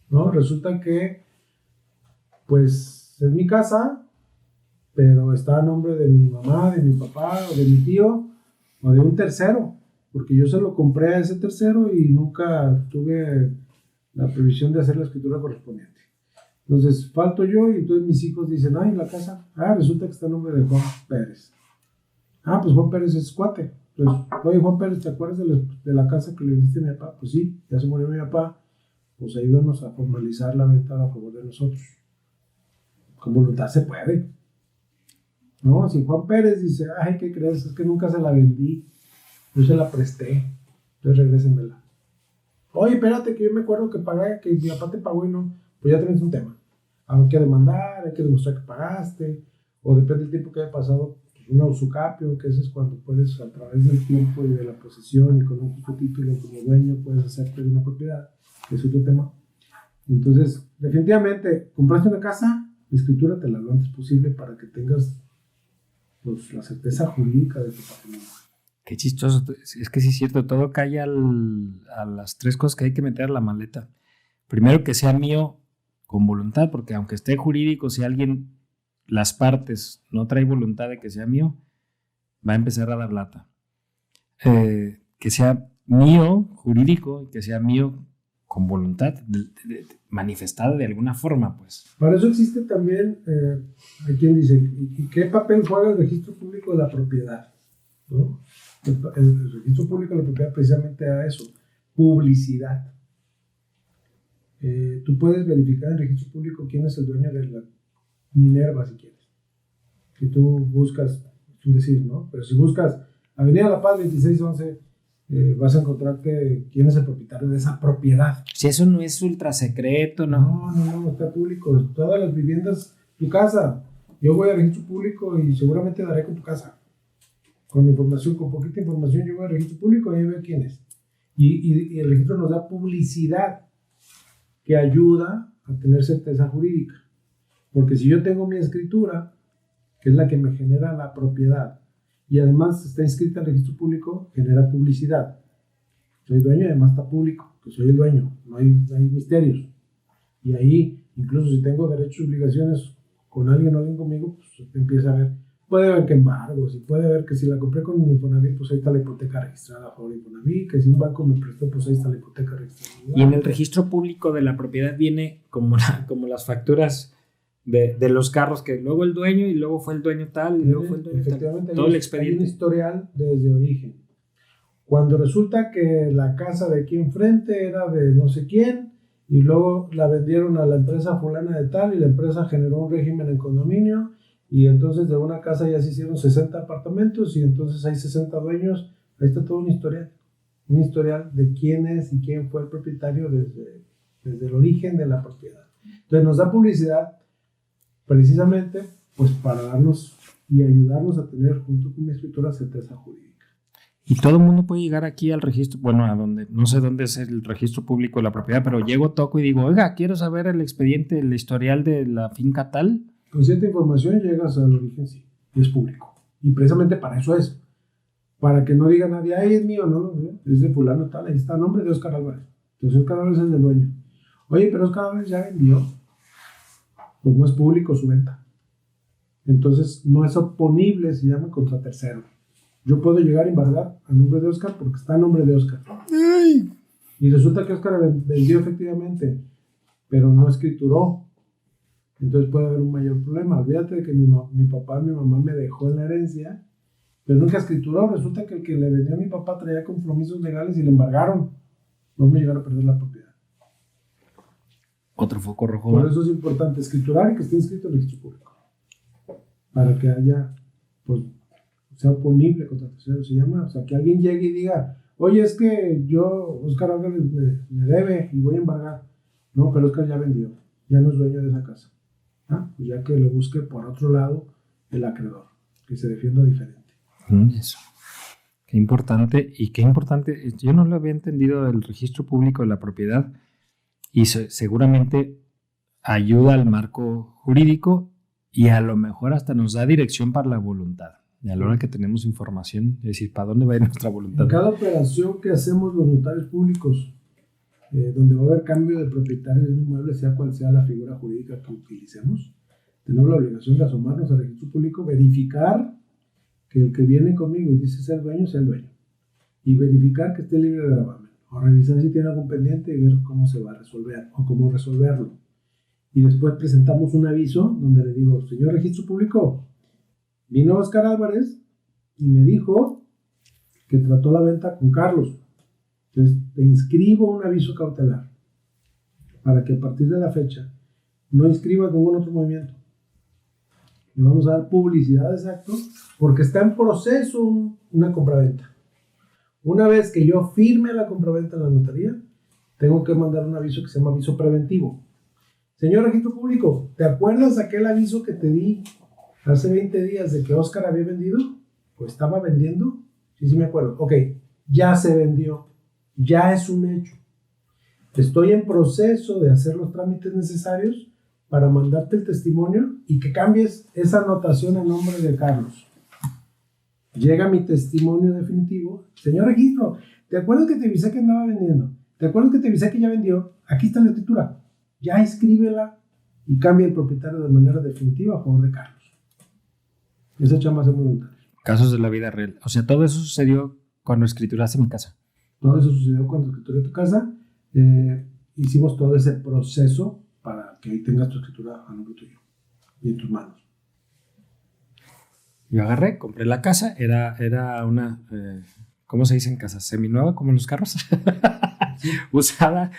¿no? Resulta que, pues, es mi casa, pero está a nombre de mi mamá, de mi papá, o de mi tío, o de un tercero, porque yo se lo compré a ese tercero y nunca tuve la previsión de hacer la escritura correspondiente. Entonces, falto yo y entonces mis hijos dicen, ay, la casa, resulta que está a nombre de Juan Pérez. Pues Juan Pérez es cuate. Entonces, oye, Juan Pérez, ¿te acuerdas de la casa que le vendiste a mi papá? Pues sí, ya se murió mi papá, pues ayúdanos a formalizar la venta a favor de nosotros. Con voluntad se puede. No, si Juan Pérez dice, ay, ¿qué crees? Es que nunca se la vendí, yo se la presté, entonces regrésenmela. Oye, espérate, que yo me acuerdo que pagué, que mi papá te pagó y no, pues ya tenés un tema. Hay que demandar, hay que demostrar que pagaste, o depende del tiempo que haya pasado, pues un usucapio, que eso es cuando puedes, a través del tiempo y de la posesión y con un justo título como dueño, puedes hacerte de una propiedad, que es otro tema. Entonces, definitivamente, compraste una casa, escritúratela lo antes posible para que tengas pues, la certeza jurídica de tu patrimonio. Qué chistoso. Es que sí es cierto, todo cae a las tres cosas que hay que meter a la maleta. Primero, que sea mío con voluntad, porque aunque esté jurídico, si alguien, las partes, no trae voluntad de que sea mío, va a empezar a dar lata. Que sea mío jurídico y que sea mío con voluntad manifestada de alguna forma, pues. Para eso existe también, hay quien dice, ¿y qué papel juega el registro público de la propiedad? ¿No? El registro público de la propiedad precisamente da eso, publicidad. Tú puedes verificar en el registro público quién es el dueño de la Minerva, si quieres. Si tú buscas, es un decir, ¿no? Pero si buscas Avenida La Paz 2611, vas a encontrarte quién es el propietario de esa propiedad. Si eso no es ultra secreto, ¿no? No, está público. Todas las viviendas, tu casa. Yo voy al registro público y seguramente daré con tu casa. Con información, con poquita información, yo voy al registro público y ahí veo quién es. Y el registro nos da publicidad que ayuda a tener certeza jurídica. Porque si yo tengo mi escritura, que es la que me genera la propiedad, y además está inscrita en el registro público, genera publicidad. Soy dueño y además está público, que soy el dueño, no hay misterios. Y ahí, incluso si tengo derechos y obligaciones con alguien o alguien conmigo, pues empieza a ver, puede ver que embargos, y puede ver que si la compré con Infonavit, pues ahí está la hipoteca registrada a favor de Infonavit, que si un banco me prestó, pues ahí está la hipoteca registrada. Y en el registro público de la propiedad viene como las facturas de los carros, que luego el dueño y luego fue el dueño tal, y luego fue el dueño efectivamente, tal. Todo el expediente. Hay un historial desde origen. Cuando resulta que la casa de aquí enfrente era de no sé quién, y luego la vendieron a la empresa fulana de tal, y la empresa generó un régimen en condominio, y entonces de una casa ya se hicieron 60 apartamentos, y entonces hay 60 dueños, ahí está todo un historial de quién es y quién fue el propietario desde el origen de la propiedad. Entonces nos da publicidad precisamente pues para darnos y ayudarnos a tener junto con mi escritura certeza jurídica. Y todo el mundo puede llegar aquí al registro, bueno, a donde, no sé dónde es el registro público de la propiedad, pero llego, toco y digo, oiga, quiero saber el expediente, el historial de la finca tal. Con cierta información llegas al origen, sí, y es público. Y precisamente para eso es. Para que no diga nadie, ay, es mío, no, es de fulano tal, ahí está el nombre de Oscar Álvarez. Entonces Oscar Álvarez es el del dueño. Oye, pero Oscar Álvarez ya vendió. Pues no es público su venta. Entonces no es oponible, se llama contra tercero. Yo puedo llegar a embargar a nombre de Oscar porque está a nombre de Oscar. ¡Ay! Y resulta que Oscar vendió efectivamente, pero no escrituró. Entonces puede haber un mayor problema. Olvídate de que mi papá y mi mamá me dejó en la herencia, pero nunca escrituró. Resulta que el que le vendió a mi papá traía compromisos legales y le embargaron. Vamos a llegar a perder la propiedad. Otro foco rojo. Por eso es importante escriturar y que esté inscrito en el registro público. Para que haya, pues, sea oponible contra tercero, se llama. O sea, que alguien llegue y diga, oye, es que yo, Oscar Álvarez, me debe y voy a embargar. No, pero Oscar ya vendió, ya no es dueño de esa casa. Pues ya que lo busque por otro lado el acreedor, que se defienda diferente. Eso. Qué importante, y qué importante, yo no lo había entendido del registro público de la propiedad, y seguramente ayuda al marco jurídico y a lo mejor hasta nos da dirección para la voluntad. Y a la hora que tenemos información, es decir, ¿para dónde va a ir nuestra voluntad? En cada operación que hacemos los notarios públicos, donde va a haber cambio de propietario de un inmueble, sea cual sea la figura jurídica que utilicemos, tenemos la obligación de asomarnos al registro público, verificar que el que viene conmigo y dice ser dueño, sea el dueño. Y verificar que esté libre de gravamen. O revisar si tiene algún pendiente y ver cómo se va a resolver o cómo resolverlo. Y después presentamos un aviso donde le digo, señor registro público, vino Oscar Álvarez y me dijo que trató la venta con Carlos. Entonces te inscribo un aviso cautelar para que a partir de la fecha no inscribas ningún otro movimiento. Le vamos a dar publicidad de ese acto porque está en proceso una compraventa. Una vez que yo firme la compraventa en la notaría, tengo que mandar un aviso que se llama aviso preventivo. Señor registro público, ¿te acuerdas aquel aviso que te di hace 20 días de que Oscar había vendido? ¿O estaba vendiendo? Sí, me acuerdo. Ok, ya se vendió. Ya es un hecho. Estoy en proceso de hacer los trámites necesarios para mandarte el testimonio y que cambies esa anotación en nombre de Carlos. Llega mi testimonio definitivo. Señor registro, ¿te acuerdas que te avisé que andaba vendiendo? ¿Te acuerdas que te avisé que ya vendió? Aquí está la escritura. Ya escríbela y cambia el propietario de manera definitiva a favor de Carlos. Esa chamba es muy voluntaria. Casos de la vida real. O sea, todo eso sucedió cuando escrituraste mi casa. Todo eso sucedió cuando escrituré tu casa. Hicimos todo ese proceso para que ahí tengas tu escritura a nombre tuyo y en tus manos. Yo agarré, compré la casa, era una, ¿cómo se dice en casa? Seminueva, como en los carros. Sí. Usada,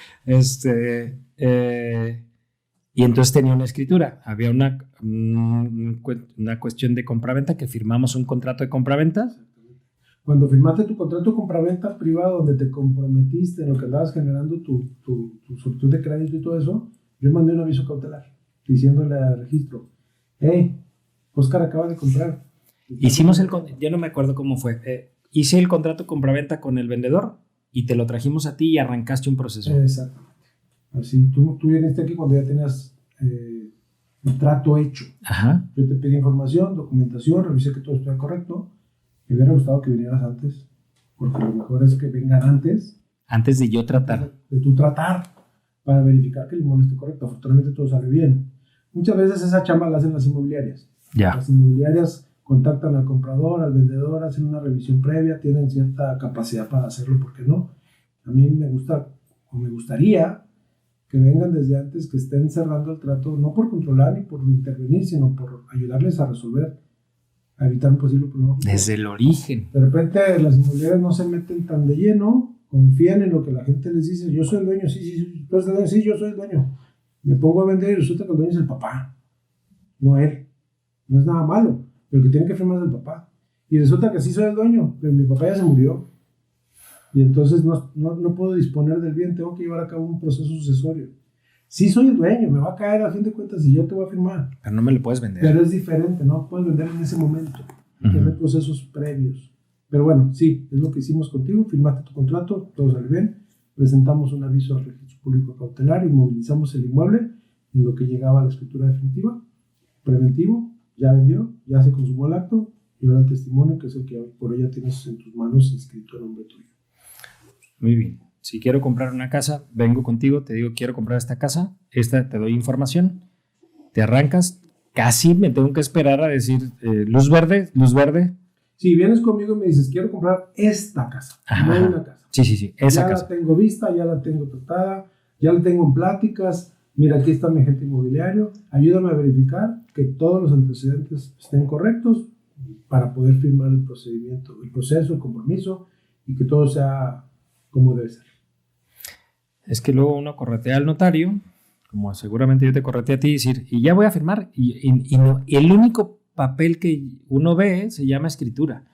y entonces tenía una escritura. Había una cuestión de compraventa que firmamos un contrato de compraventa. Cuando firmaste tu contrato de compraventa privado donde te comprometiste en lo que andabas generando tu solicitud de crédito y todo eso, yo mandé un aviso cautelar diciéndole al registro, hey, Oscar acaba de comprar. Hicimos yo no me acuerdo cómo fue. Hice el contrato de compraventa con el vendedor y te lo trajimos a ti y arrancaste un proceso. Exactamente. Así, tú viniste aquí cuando ya tenías el trato hecho. Ajá. Yo te pedí información, documentación, revisé que todo estuviera correcto. Me hubiera gustado que vinieras antes, porque lo mejor es que vengan antes. Antes de yo tratar. De tu tratar, para verificar que el inmueble esté correcto. Afortunadamente todo sale bien. Muchas veces esa chamba la hacen las inmobiliarias. Ya. Las inmobiliarias contactan al comprador, al vendedor, hacen una revisión previa, tienen cierta capacidad para hacerlo, ¿por qué no? A mí me gustaría que vengan desde antes, que estén cerrando el trato, no por controlar ni por intervenir, sino por ayudarles a resolver, a evitar un posible problema. Desde el origen. De repente las inmobiliarias no se meten tan de lleno, confían en lo que la gente les dice, yo soy el dueño, sí, tú eres el dueño, sí, yo soy el dueño. Me pongo a vender y resulta que el dueño es el papá, no él. No es nada malo, pero el que tiene que firmar es el papá. Y resulta que sí soy el dueño, pero mi papá ya se murió. Y entonces no puedo disponer del bien, tengo que llevar a cabo un proceso sucesorio. Sí soy el dueño, me va a caer a fin de cuentas y yo te voy a firmar. Pero no me lo puedes vender. Pero es diferente, no puedes vender en ese momento. Tiene procesos previos. Pero bueno, sí, es lo que hicimos contigo, firmaste tu contrato, todo sale bien, presentamos un aviso al registro público cautelar y movilizamos el inmueble en lo que llegaba a la escritura definitiva, preventivo, ya vendió, ya se consumó el acto y ahora el testimonio, que es el que por hoy ya tienes en tus manos inscrito a nombre tuyo. Muy bien. Si quiero comprar una casa, vengo contigo, te digo, quiero comprar esta casa, te doy información, te arrancas, casi me tengo que esperar a decir luz verde. Si vienes conmigo y me dices, quiero comprar esta casa, no una casa. Sí, esa casa. Ya la tengo vista, ya la tengo tratada, ya la tengo en pláticas, mira, aquí está mi agente inmobiliario, ayúdame a verificar que todos los antecedentes estén correctos para poder firmar el procedimiento, el proceso, el compromiso y que todo sea como debe ser. Es que luego uno corretea al notario, como seguramente yo te correteé a ti, y decir, y ya voy a firmar, y no, el único papel que uno ve se llama escritura.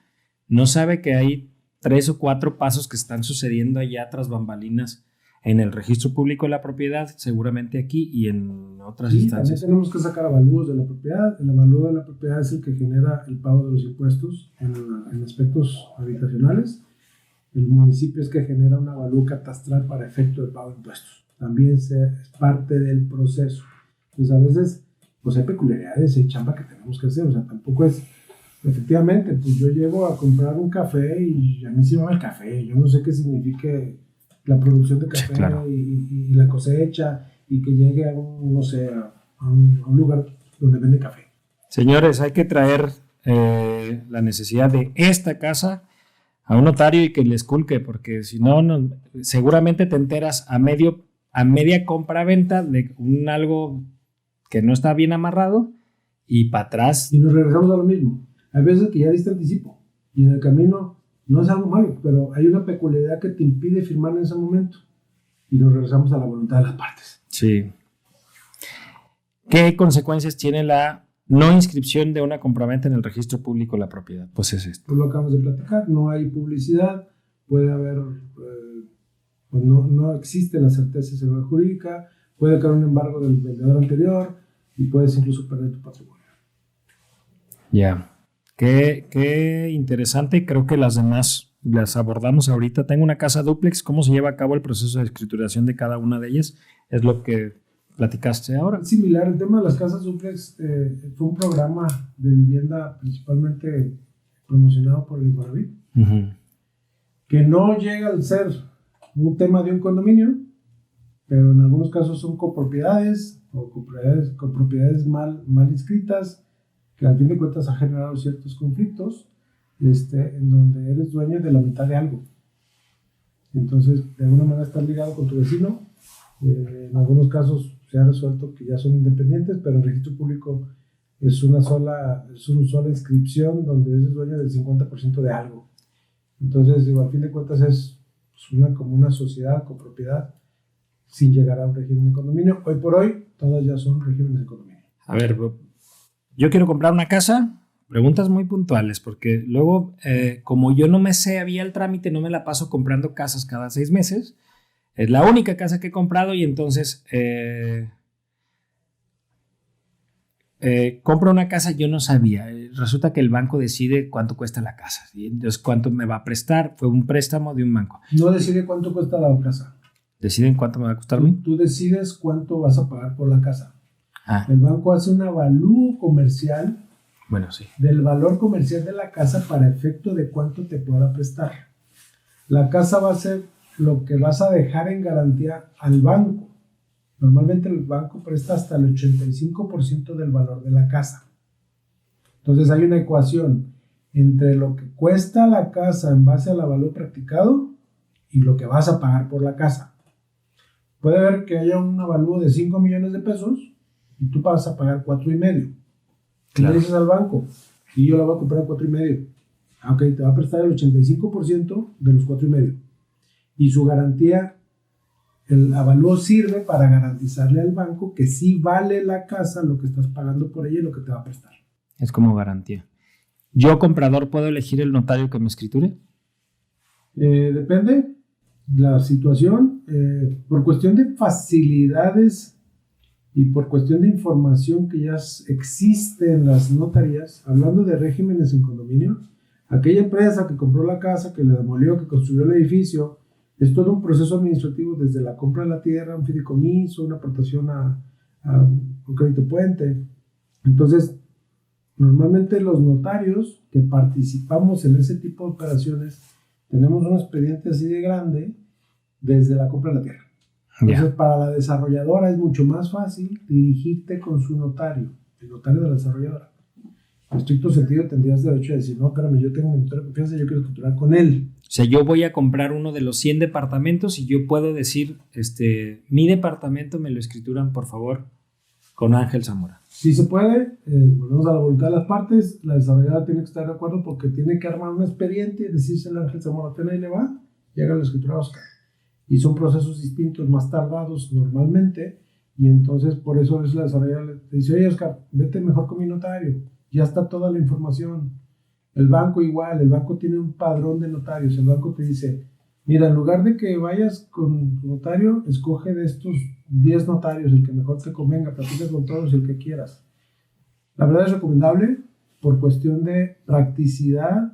No sabe que hay 3 o 4 pasos que están sucediendo allá tras bambalinas en el registro público de la propiedad, seguramente aquí y en otras instancias. También tenemos que sacar avalúos de la propiedad. El avalúo de la propiedad es el que genera el pago de los impuestos en aspectos habitacionales. El municipio es que genera un avalúo catastral para efecto de pago de impuestos. También es parte del proceso. Pues a veces, pues hay peculiaridades, hay chamba que tenemos que hacer, o sea, tampoco es, efectivamente, pues yo llego a comprar un café y a mí sí me va el café, yo no sé qué signifique la producción de café, Sí, claro. y la cosecha, y que llegue a un, no sé, a un lugar donde vende café. Señores, hay que traer la necesidad de esta casa a un notario y que le esculque, porque si no, seguramente te enteras a media compra-venta de un algo que no está bien amarrado y para atrás. Y nos regresamos a lo mismo. Hay veces que ya diste anticipo y en el camino no es algo malo, pero hay una peculiaridad que te impide firmar en ese momento y nos regresamos a la voluntad de las partes. Sí. ¿Qué consecuencias tiene la no inscripción de una compraventa en el registro público de la propiedad? Pues es esto. Pues lo acabamos de platicar, no hay publicidad, puede haber, pues no existe la certeza de seguridad jurídica, puede caer un embargo del vendedor anterior y puedes incluso perder tu patrimonio. Ya. Qué interesante. Creo que las demás las abordamos ahorita. Tengo una casa dúplex. ¿Cómo se lleva a cabo el proceso de escrituración de cada una de ellas? Es lo que platicaste ahora. Es similar, el tema de las casas dúplex fue un programa de vivienda principalmente promocionado por el Infonavit, que no llega al ser un tema de un condominio, pero en algunos casos son copropiedades o copropiedades mal inscritas, que al fin de cuentas ha generado ciertos conflictos, en donde eres dueño de la mitad de algo. Entonces, de alguna manera estás ligado con tu vecino. En algunos casos se ha resuelto que ya son independientes, pero en el registro público es una sola inscripción donde eres dueño del 50% de algo. Entonces, digo, al fin de cuentas es como una sociedad con propiedad sin llegar a un régimen de condominio. Hoy por hoy, todas ya son regímenes de condominio. A ver, yo quiero comprar una casa. Preguntas muy puntuales, porque luego, como yo no me sé había el trámite, no me la paso comprando casas cada 6 meses. Es la única casa que he comprado y entonces compro una casa, yo no sabía. Resulta que el banco decide cuánto cuesta la casa. ¿Sí? Entonces, cuánto me va a prestar. Fue un préstamo de un banco. No decide cuánto cuesta la casa. ¿Deciden cuánto me va a costar a mí? Tú decides cuánto vas a pagar por la casa. Ah. El banco hace un avalúo comercial. Bueno, sí. Del valor comercial de la casa para efecto de cuánto te pueda prestar. La casa va a ser lo que vas a dejar en garantía al banco. Normalmente el banco presta hasta el 85% del valor de la casa. Entonces hay una ecuación entre lo que cuesta la casa en base al avalúo practicado y lo que vas a pagar por la casa. Puede haber que haya un avalúo de 5 millones de pesos y tú vas a pagar 4.5. Claro. Le dices al banco, y yo la voy a comprar a 4.5. Ok, te va a prestar el 85% de los 4.5. Y su garantía, el avalúo sirve para garantizarle al banco que sí vale la casa lo que estás pagando por ella y lo que te va a prestar. Es como garantía. ¿Yo, comprador, puedo elegir el notario que me escriture? Depende la situación. Por cuestión de facilidades y por cuestión de información que ya existe en las notarías, hablando de regímenes en condominio, aquella empresa que compró la casa, que la demolió, que construyó el edificio, es todo un proceso administrativo desde la compra de la tierra, un fideicomiso, una aportación a un crédito puente. Entonces, normalmente los notarios que participamos en ese tipo de operaciones tenemos un expediente así de grande desde la compra de la tierra. Entonces, para la desarrolladora es mucho más fácil dirigirte con su notario, el notario de la desarrolladora. En estricto sentido, tendrías derecho a decir, no, espérame, yo tengo mi notario de confianza, yo quiero escriturar con él. O sea, yo voy a comprar uno de los 100 departamentos y yo puedo decir, mi departamento me lo escrituran, por favor, con Ángel Zamora. Sí se puede, volvemos a la voluntad de las partes, la desarrolladora tiene que estar de acuerdo porque tiene que armar un expediente y decírselo a Ángel Zamora, ten ahí le va, y haga la escritura a Oscar. Y son procesos distintos, más tardados normalmente, y entonces por eso es la desarrolladora te dice, oye Oscar, vete mejor con mi notario, ya está toda la información. El banco igual, el banco tiene un padrón de notarios, el banco te dice, mira, en lugar de que vayas con tu notario, escoge de estos 10 notarios, el que mejor te convenga, platicas con todos y el que quieras. La verdad es recomendable por cuestión de practicidad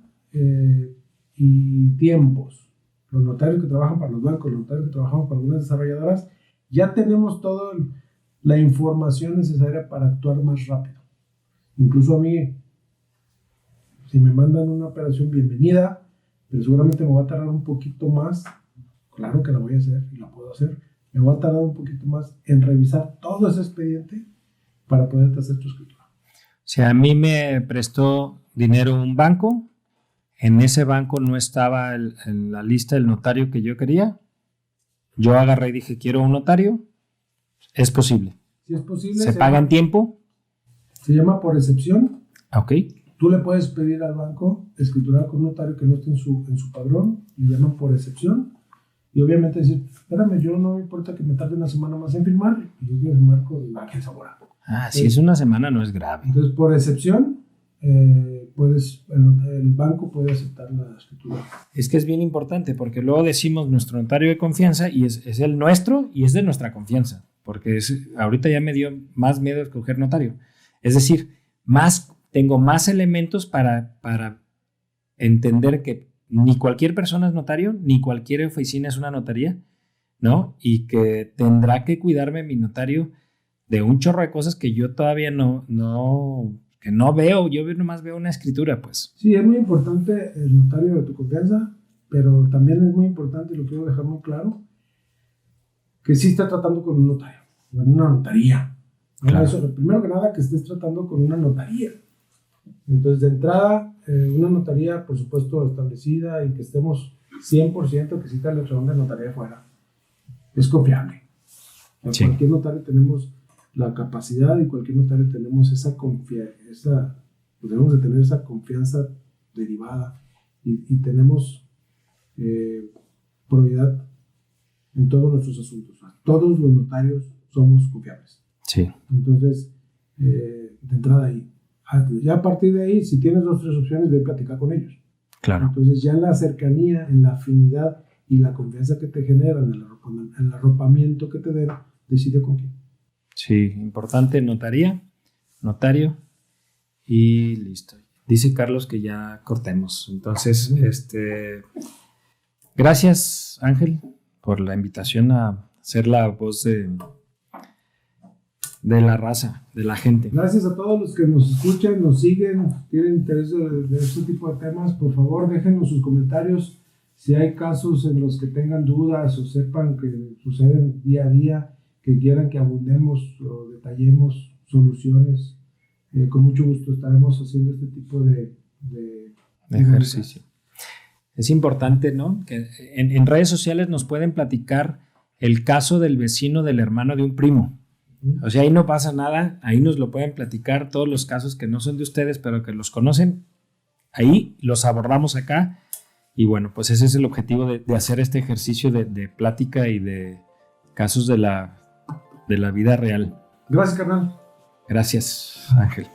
y tiempos. Los notarios que trabajan para los bancos, los notarios que trabajan para algunas desarrolladoras, ya tenemos todo la información necesaria para actuar más rápido. Incluso a mí, si me mandan una operación, bienvenida, pero seguramente me va a tardar un poquito más. Claro que la voy a hacer y la puedo hacer. Me va a tardar un poquito más en revisar todo ese expediente para poderte hacer tu escritura. O sea, a mí me prestó dinero un banco. En ese banco no estaba en la lista el notario que yo quería. Yo agarré y dije, quiero un notario. Es posible. Si es posible. ¿Se paga en tiempo? Se llama por excepción. Ok. Tú le puedes pedir al banco escriturar con un notario que no esté en su padrón. Le llaman por excepción. Y obviamente decir, espérame, yo no me importa que me tarde una semana más en firmar. Y yo quiero firmar con Ángel Zamora. Si es una semana no es grave. Entonces, por excepción, el banco puede aceptar la escritura. Es que es bien importante porque luego decimos nuestro notario de confianza y es el nuestro y es de nuestra confianza. Porque ahorita ya me dio más miedo escoger notario. Es decir, tengo más elementos para entender que ni cualquier persona es notario, ni cualquier oficina es una notaría, ¿no? Y que tendrá que cuidarme mi notario de un chorro de cosas que yo todavía no veo. Yo nomás veo una escritura, pues. Sí, es muy importante el notario de tu confianza, pero también es muy importante, y lo quiero dejar muy claro, que sí está tratando con un notario, con una notaría. Claro. Eso, primero que nada, que estés tratando con una notaría. Entonces, de entrada, una notaría, por supuesto, establecida y que estemos 100% que sí está el electrón de notaría afuera. Es confiable. Sí. Cualquier notario tenemos la capacidad y cualquier notario tenemos esa confianza, debemos de tener esa confianza derivada y tenemos probidad en todos nuestros asuntos. Todos los notarios somos confiables. Sí. Entonces, de entrada ahí. Ya a partir de ahí, si tienes 2 o 3 opciones, ve a platicar con ellos. Claro. Entonces, ya en la cercanía, en la afinidad y la confianza que te generan, en el arropamiento que te den, decide con quién. Sí, importante, notario y listo. Dice Carlos que ya cortemos. Entonces, gracias, Ángel, por la invitación a ser la voz de la raza, de la gente. Gracias a todos los que nos escuchan, nos siguen, tienen interés de este tipo de temas. Por favor, déjenos sus comentarios. Si hay casos en los que tengan dudas o sepan que suceden día a día, que quieran que abundemos o detallemos soluciones, con mucho gusto estaremos haciendo este tipo de ejercicio. Es importante, ¿no? Que en redes sociales nos pueden platicar el caso del vecino del hermano de un primo. O sea, ahí no pasa nada, ahí nos lo pueden platicar, todos los casos que no son de ustedes, pero que los conocen, ahí los abordamos acá. Y bueno, pues ese es el objetivo de hacer este ejercicio de plática y de casos de la vida real. Gracias, carnal. Gracias, Ángel.